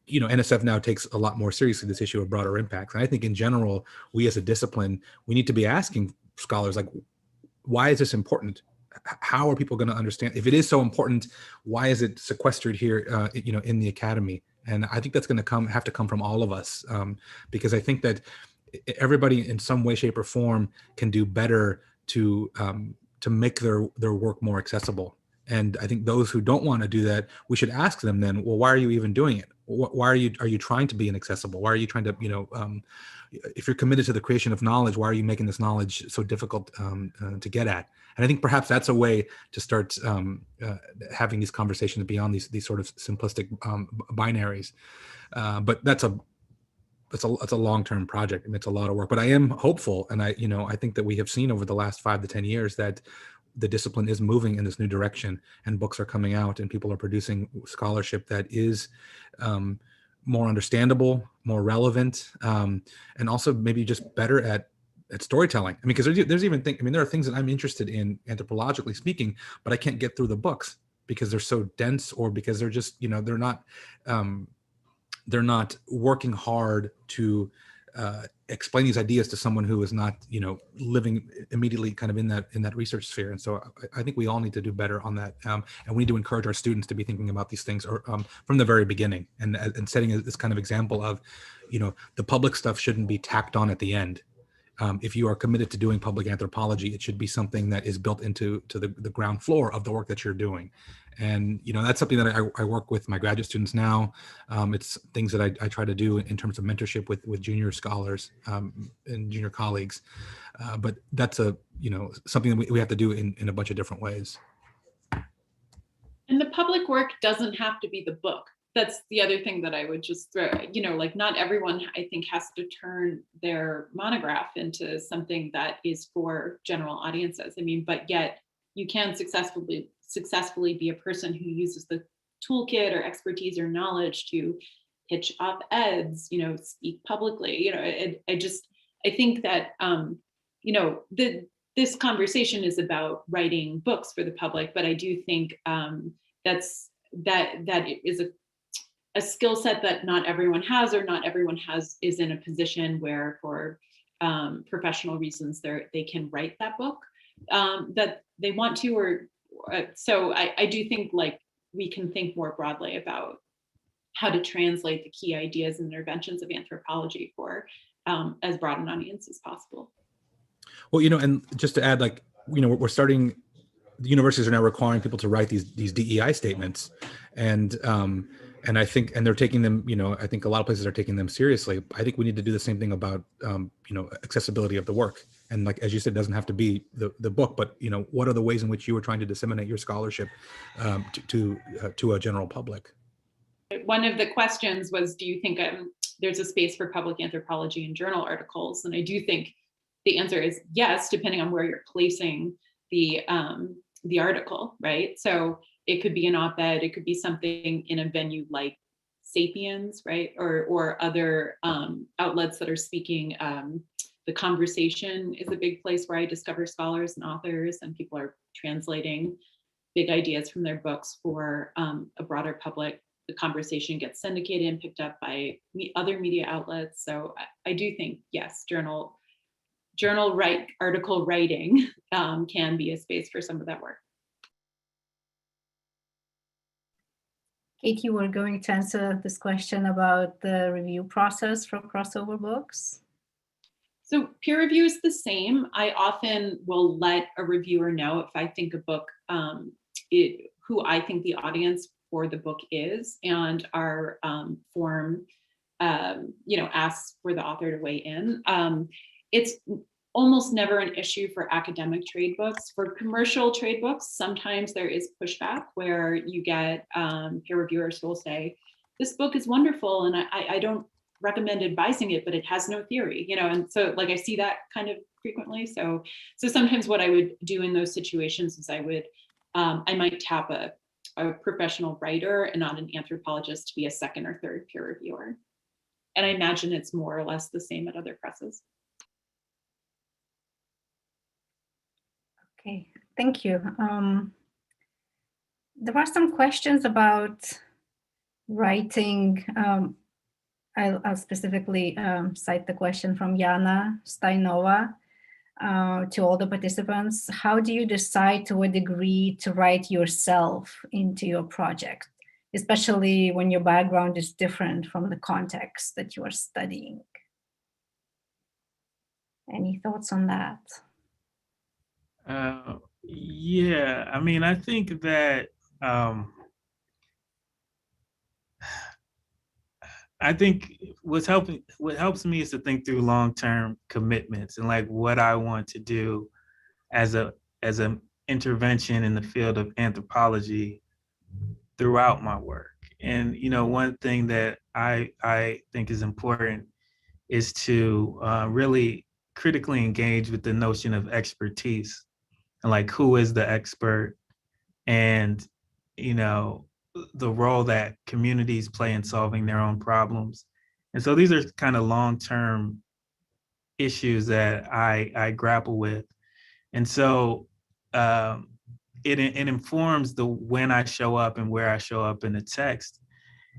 NSF now takes a lot more seriously this issue of broader impacts. And I think in general, we as a discipline, we need to be asking scholars, like, why is this important? How are people going to understand? If it is so important, why is it sequestered here, in the Academy? And I think that's going to have to come from all of us, because I think that everybody in some way, shape, or form can do better to make their work more accessible. And I think those who don't want to do that, we should ask them then, well, why are you even doing it? Why are you trying to be inaccessible? Why are you trying to, if you're committed to the creation of knowledge, why are you making this knowledge so difficult to get at? And I think perhaps that's a way to start having these conversations beyond these sort of simplistic binaries. But that's a long-term project, and it's a lot of work. But I am hopeful, and I think that we have seen over the last 5 to 10 years that the discipline is moving in this new direction, and books are coming out, and people are producing scholarship that is more understandable, more relevant, and also maybe just better at storytelling. I mean, because there's even there are things that I'm interested in anthropologically speaking, but I can't get through the books because they're so dense, or because they're just they're not working hard to explain these ideas to someone who is not living immediately kind of in that research sphere. And so I think we all need to do better on that, and we need to encourage our students to be thinking about these things from the very beginning, and setting this kind of example of the public stuff shouldn't be tacked on at the end. If you are committed to doing public anthropology, it should be something that is built into the ground floor of the work that you're doing. And that's something that I work with my graduate students now. It's things that I try to do in terms of mentorship with junior scholars and junior colleagues. But that's something that we have to do in a bunch of different ways. And the public work doesn't have to be the book. That's the other thing that I would just throw, like not everyone, I think, has to turn their monograph into something that is for general audiences. I mean, but yet you can successfully be a person who uses the toolkit or expertise or knowledge to pitch op-eds, speak publicly. I think that, this conversation is about writing books for the public, but I do think that is a skill set that not everyone has, or not everyone is in a position where, for professional reasons, they can write that book that they want to, so I do think like we can think more broadly about how to translate the key ideas and interventions of anthropology for as broad an audience as possible. Well, and just to add, like, we're starting, the universities are now requiring people to write these DEI statements, and I think, and they're taking them, I think a lot of places are taking them seriously. I think we need to do the same thing about, accessibility of the work. And like, as you said, it doesn't have to be the book, but, what are the ways in which you were trying to disseminate your scholarship to a general public? One of the questions was, do you think there's a space for public anthropology in journal articles? And I do think the answer is yes, depending on where you're placing the article, right? So it could be an op-ed, it could be something in a venue like Sapiens, right? Or other outlets that are speaking. The Conversation is a big place where I discover scholars and authors, and people are translating big ideas from their books for a broader public. The Conversation gets syndicated and picked up by other media outlets. So I do think, yes, article writing can be a space for some of that work. Kate, you were going to answer this question about the review process for crossover books. So peer review is the same. I often will let a reviewer know if I think a book, who I think the audience for the book is, and our form, asks for the author to weigh in. It's almost never an issue for academic trade books. For commercial trade books, sometimes there is pushback where you get peer reviewers who will say, this book is wonderful and I don't recommend advising it, but it has no theory, and so like I see that kind of frequently. So sometimes what I would do in those situations is I might tap a professional writer and not an anthropologist to be a second or third peer reviewer. And I imagine it's more or less the same at other presses. Okay, thank you. There are some questions about writing. I'll specifically cite the question from Jana Steinova to all the participants. How do you decide to what degree to write yourself into your project, especially when your background is different from the context that you are studying? Any thoughts on that? Yeah, I mean, I think that I think what helps me is to think through long-term commitments and like what I want to do as an intervention in the field of anthropology throughout my work. And one thing that I think is important is to really critically engage with the notion of expertise and like who is the expert, and the role that communities play in solving their own problems. And so these are kind of long-term issues that I grapple with. And so it informs the when I show up and where I show up in the text.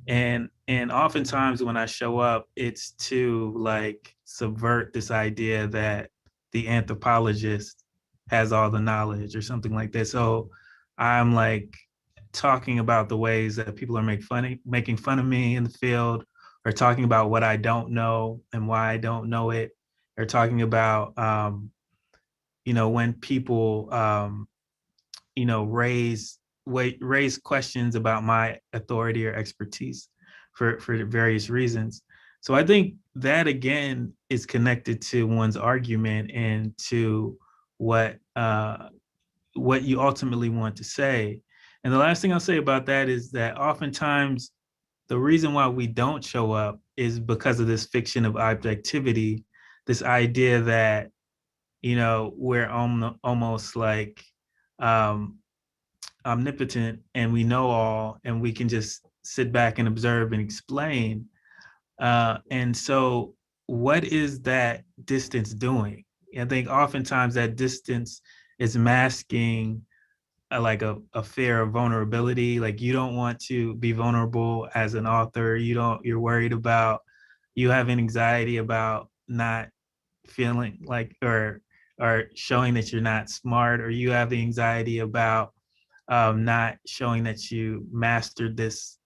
And oftentimes when I show up, it's to like subvert this idea that the anthropologist has all the knowledge or something like that. So I'm like talking about the ways that people are making fun of me in the field, or talking about what I don't know and why I don't know it, or talking about, when people, raise questions about my authority or expertise for various reasons. So I think that again is connected to one's argument and to what you ultimately want to say. And the last thing I'll say about that is that oftentimes the reason why we don't show up is because of this fiction of objectivity, this idea that, we're almost like omnipotent and we know all and we can just sit back and observe and explain. And so what is that distance doing? I think oftentimes that distance is masking like a fear of vulnerability. Like you don't want to be vulnerable as an author. You're worried about, you have an anxiety about not feeling like, or showing that you're not smart, or you have the anxiety about not showing that you mastered this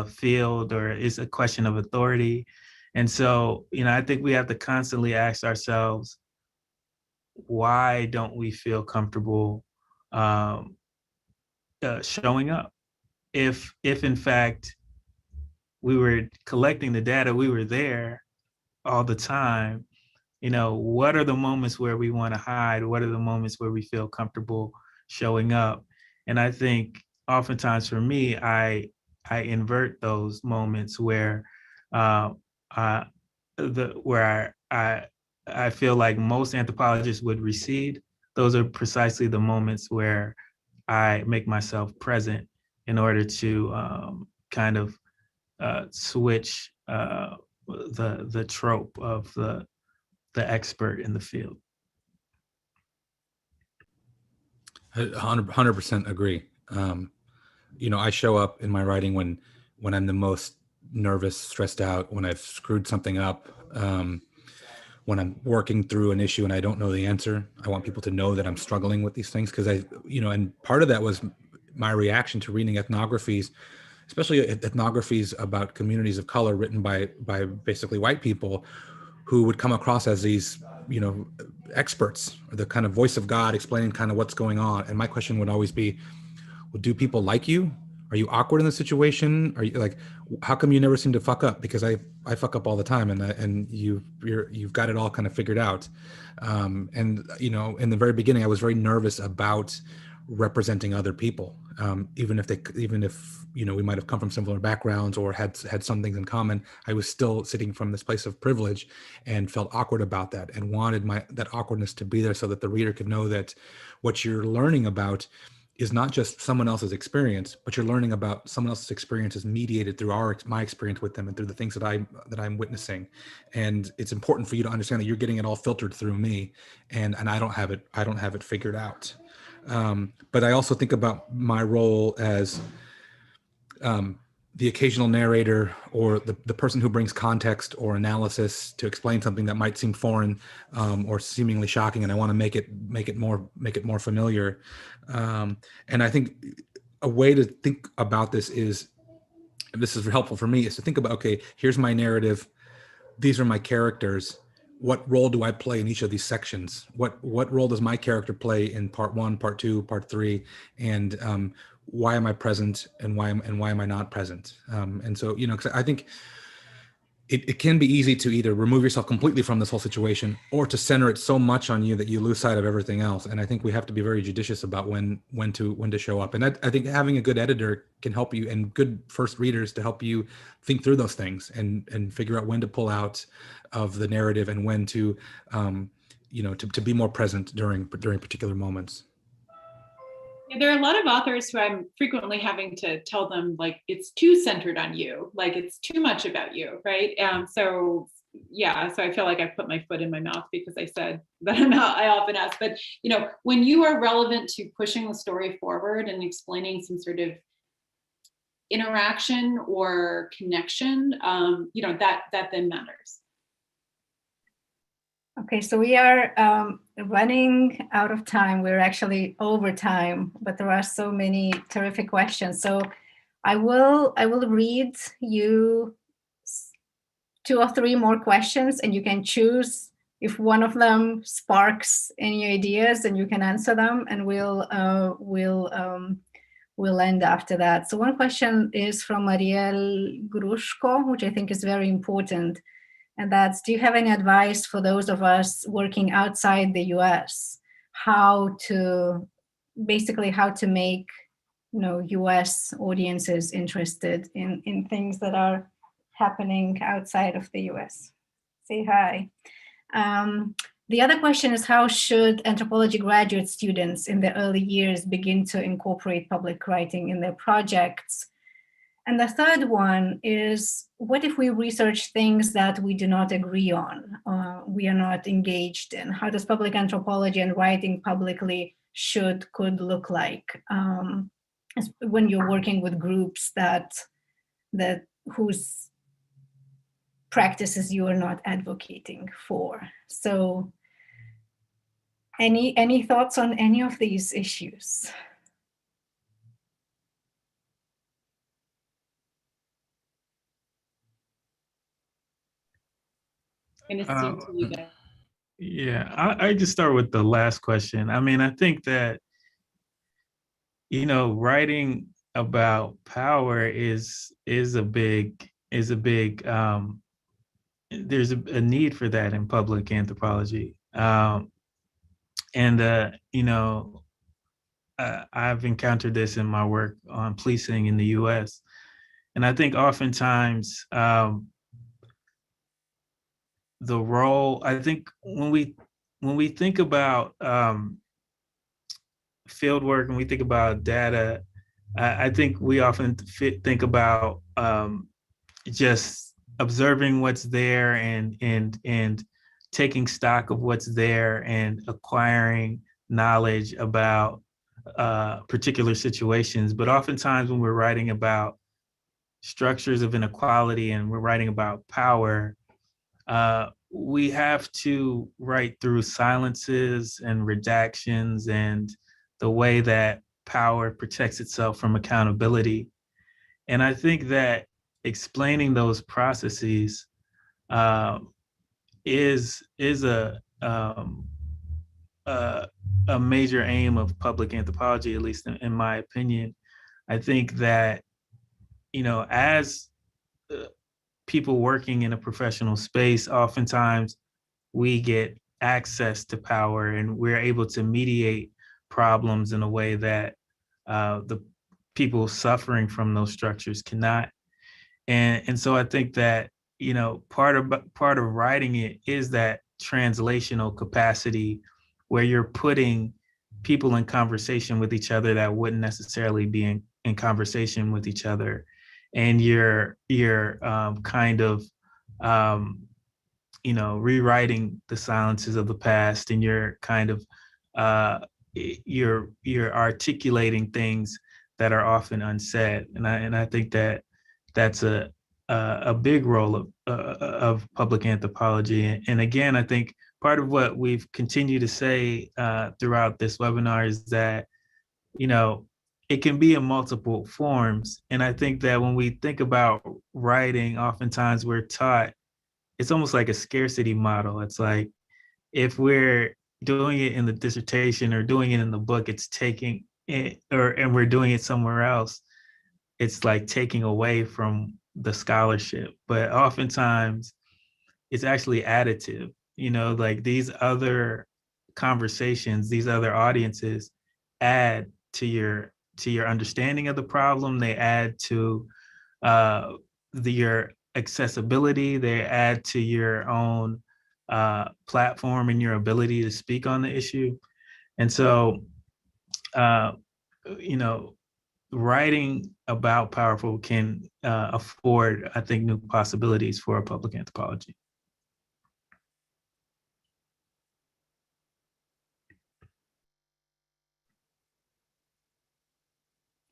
field, or it's a question of authority. And so, I think we have to constantly ask ourselves, why don't we feel comfortable showing up? If in fact we were collecting the data, we were there all the time, what are the moments where we want to hide? What are the moments where we feel comfortable showing up? And I think oftentimes for me, I invert those moments where uh, where I feel like most anthropologists would recede. Those are precisely the moments where I make myself present in order to kind of switch the trope of the expert in the field. 100% agree. I show up in my writing when I'm the most nervous, stressed out, when I've screwed something up, when I'm working through an issue and I don't know the answer. I want people to know that I'm struggling with these things because and part of that was my reaction to reading ethnographies, especially ethnographies about communities of color written by basically white people who would come across as these, experts, or the kind of voice of God explaining kind of what's going on. And my question would always be, well, do people like you? Are you awkward in the situation? Are you like, how come you never seem to fuck up? Because I fuck up all the time, and you've got it all kind of figured out. And in the very beginning, I was very nervous about representing other people, even if we might have come from similar backgrounds or had some things in common. I was still sitting from this place of privilege and felt awkward about that, and wanted that awkwardness to be there so that the reader could know that what you're learning about is not just someone else's experience, but you're learning about someone else's experiences mediated through my experience with them and through the things that I'm witnessing. And it's important for you to understand that you're getting it all filtered through me, and I don't have it figured out. But I also think about my role as the occasional narrator, or the person who brings context or analysis to explain something that might seem foreign or seemingly shocking, and I want to make it more familiar. And I think a way to think about this is helpful for me, is to think about, okay, here's my narrative, these are my characters. What role do I play in each of these sections? What role does my character play in part 1, part 2, part 3? And why am I present, and why am I not present? And so, because I think it can be easy to either remove yourself completely from this whole situation, or to center it so much on you that you lose sight of everything else. And I think we have to be very judicious about when to show up. And I think having a good editor can help you, and good first readers to help you think through those things and figure out when to pull out of the narrative, and when to to be more present during particular moments. Yeah, there are a lot of authors who I'm frequently having to tell them, like, it's too centered on you, like it's too much about you, right? So I feel like I put my foot in my mouth because I said that I often ask, but when you are relevant to pushing the story forward and explaining some sort of interaction or connection, that then matters. Okay, so we are running out of time. We're actually over time, but there are so many terrific questions. So I will read you 2 or 3 more questions, and you can choose if one of them sparks any ideas, and you can answer them, and we'll end after that. So one question is from Marielle Grushko, which I think is very important. And that's, do you have any advice for those of us working outside the US, how to make, US audiences interested in things that are happening outside of the US? Say hi. The other question is, how should anthropology graduate students in their early years begin to incorporate public writing in their projects? And the third one is, what if we research things that we do not agree on, we are not engaged in? How does public anthropology and writing publicly could look like when you're working with groups that whose practices you are not advocating for? So any thoughts on any of these issues? Yeah, I just start with the last question. I mean, I think that, writing about power is a big there's a need for that in public anthropology. I've encountered this in my work on policing in the US. And I think oftentimes the role, I think when we think about field work and we think about data, I think we often think about just observing what's there and taking stock of what's there and acquiring knowledge about particular situations. But oftentimes when we're writing about structures of inequality and we're writing about power, we have to write through silences and redactions and the way that power protects itself from accountability. And I think that explaining those processes is a major aim of public anthropology, at least in my opinion. I think that, as people working in a professional space, oftentimes we get access to power and we're able to mediate problems in a way that the people suffering from those structures cannot. And so I think that, part of writing it is that translational capacity where you're putting people in conversation with each other that wouldn't necessarily be in conversation with each other. And you're kind of, rewriting the silences of the past, and you're kind of, you're articulating things that are often unsaid. And I think that that's a big role of public anthropology. And again, I think part of what we've continued to say throughout this webinar is that, it can be in multiple forms. And I think that when we think about writing, oftentimes we're taught, it's almost like a scarcity model. It's like, if we're doing it in the dissertation or doing it in the book, it's taking it, and we're doing it somewhere else, it's like taking away from the scholarship. But oftentimes it's actually additive, like these other conversations, these other audiences add to your understanding of the problem. They add to your accessibility. They add to your own platform and your ability to speak on the issue. And so, writing about powerful can afford, I think, new possibilities for public anthropology.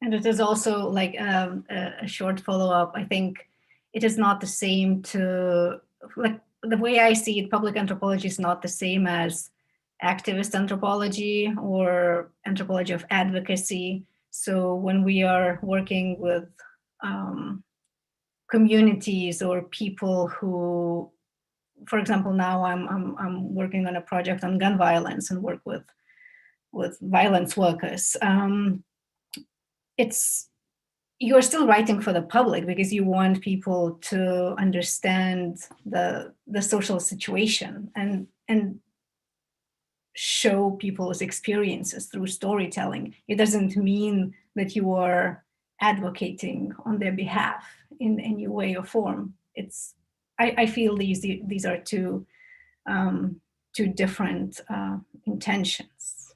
And it is also like a short follow-up. I think it is not the same to, like, the way I see it, public anthropology is not the same as activist anthropology or anthropology of advocacy. So when we are working with communities or people who, for example, now I'm working on a project on gun violence and work with violence workers. You're still writing for the public because you want people to understand the social situation and show people's experiences through storytelling. It doesn't mean that you are advocating on their behalf in any way or form. I feel these are two different intentions.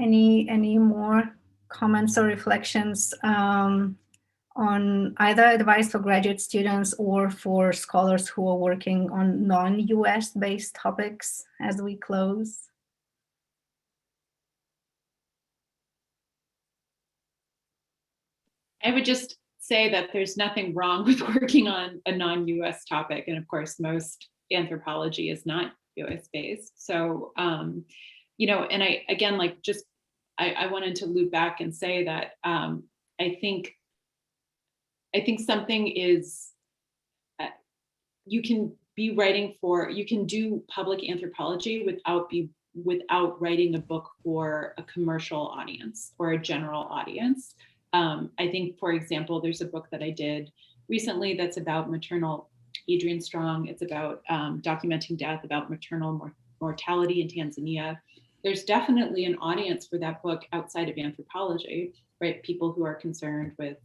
any more comments or reflections on either advice for graduate students or for scholars who are working on non-US based topics as we close? I would just say that there's nothing wrong with working on a non-US topic. And of course, most anthropology is not US based. So, you know, and I, again, like just, I wanted to loop back and say that I think something is, you can be writing for, you can do public anthropology without writing a book for a commercial audience or a general audience. I think, for example, there's a book that I did recently that's about maternal, Adrian Strong. It's about documenting death, about maternal mortality in Tanzania. There's definitely an audience for that book outside of anthropology, right? People who are concerned with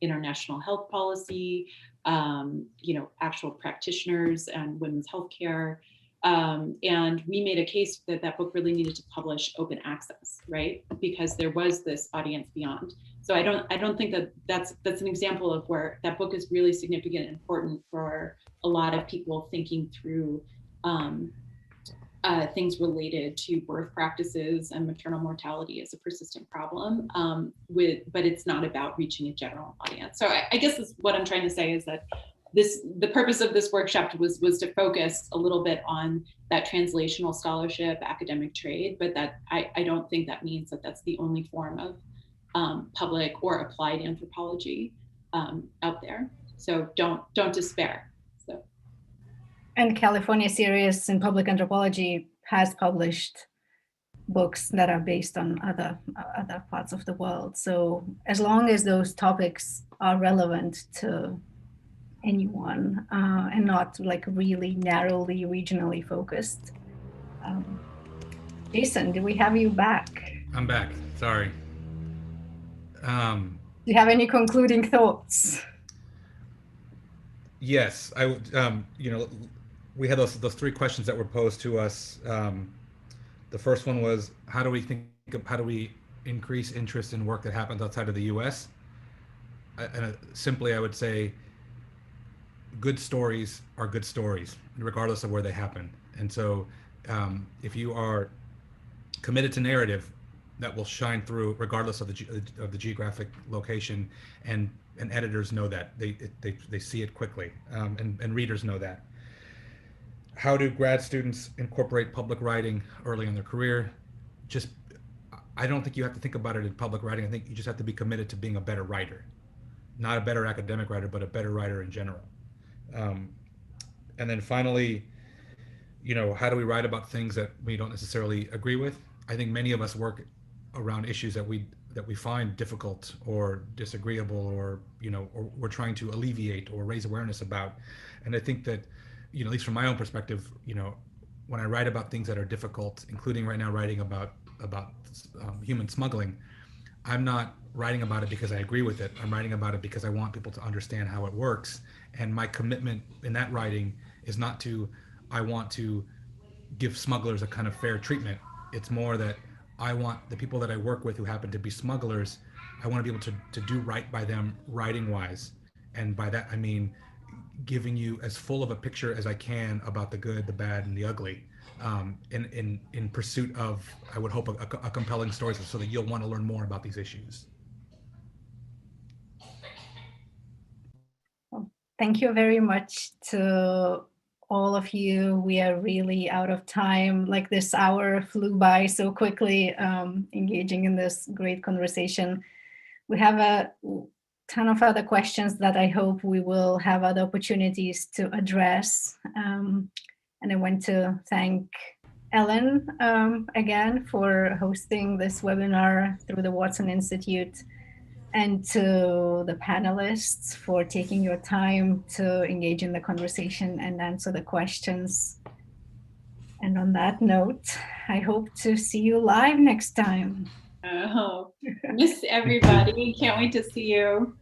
international health policy, you know, actual practitioners and women's healthcare. And we made a case that that book really needed to publish open access, right? Because there was this audience beyond. So I don't think that that's an example of where that book is really significant and important for a lot of people thinking through things related to birth practices and maternal mortality as a persistent problem, but it's not about reaching a general audience. So I guess what I'm trying to say is that the purpose of this workshop was to focus a little bit on that translational scholarship, academic trade, but that I don't think that means that that's the only form of public or applied anthropology out there. So don't despair. So. And California Series in Public Anthropology has published books that are based on other parts of the world. So as long as those topics are relevant to anyone and not like really narrowly regionally focused. Jason, do we have you back? I'm back. Sorry. Do you have any concluding thoughts? Yes, I would. You know, we had those three questions that were posed to us. The first one was, how do we increase interest in work that happens outside of the U.S.? Simply, I would say, good stories are good stories, regardless of where they happen. And so, if you are committed to narrative, that will shine through regardless of the geographic location, and editors know that they see it quickly, and readers know that. How do grad students incorporate public writing early in their career? I don't think you have to think about it in public writing. I think you just have to be committed to being a better writer, not a better academic writer, but a better writer in general. And then finally, you know, how do we write about things that we don't necessarily agree with? I think many of us work around issues that we find difficult or disagreeable, or, you know, or we're trying to alleviate or raise awareness about. And I think that, you know, at least from my own perspective, you know, when I write about things that are difficult, including right now writing about human smuggling, I'm not writing about it because I agree with it. I'm writing about it because I want people to understand how it works. And my commitment in that writing is not I want to give smugglers a kind of fair treatment. It's more that I want the people that I work with who happen to be smugglers, I want to be able to do right by them writing wise. And by that, I mean giving you as full of a picture as I can about the good, the bad, and the ugly, in pursuit of, I would hope, a compelling story, so that you'll want to learn more about these issues. Thank you very much to all of you. We are really out of time. Like, this hour flew by so quickly, engaging in this great conversation. We have a ton of other questions that I hope we will have other opportunities to address. And I want to thank Ellen again for hosting this webinar through the Watson Institute, and to the panelists for taking your time to engage in the conversation and answer the questions. And on that note, I hope to see you live next time. Oh, miss everybody. Can't wait to see you.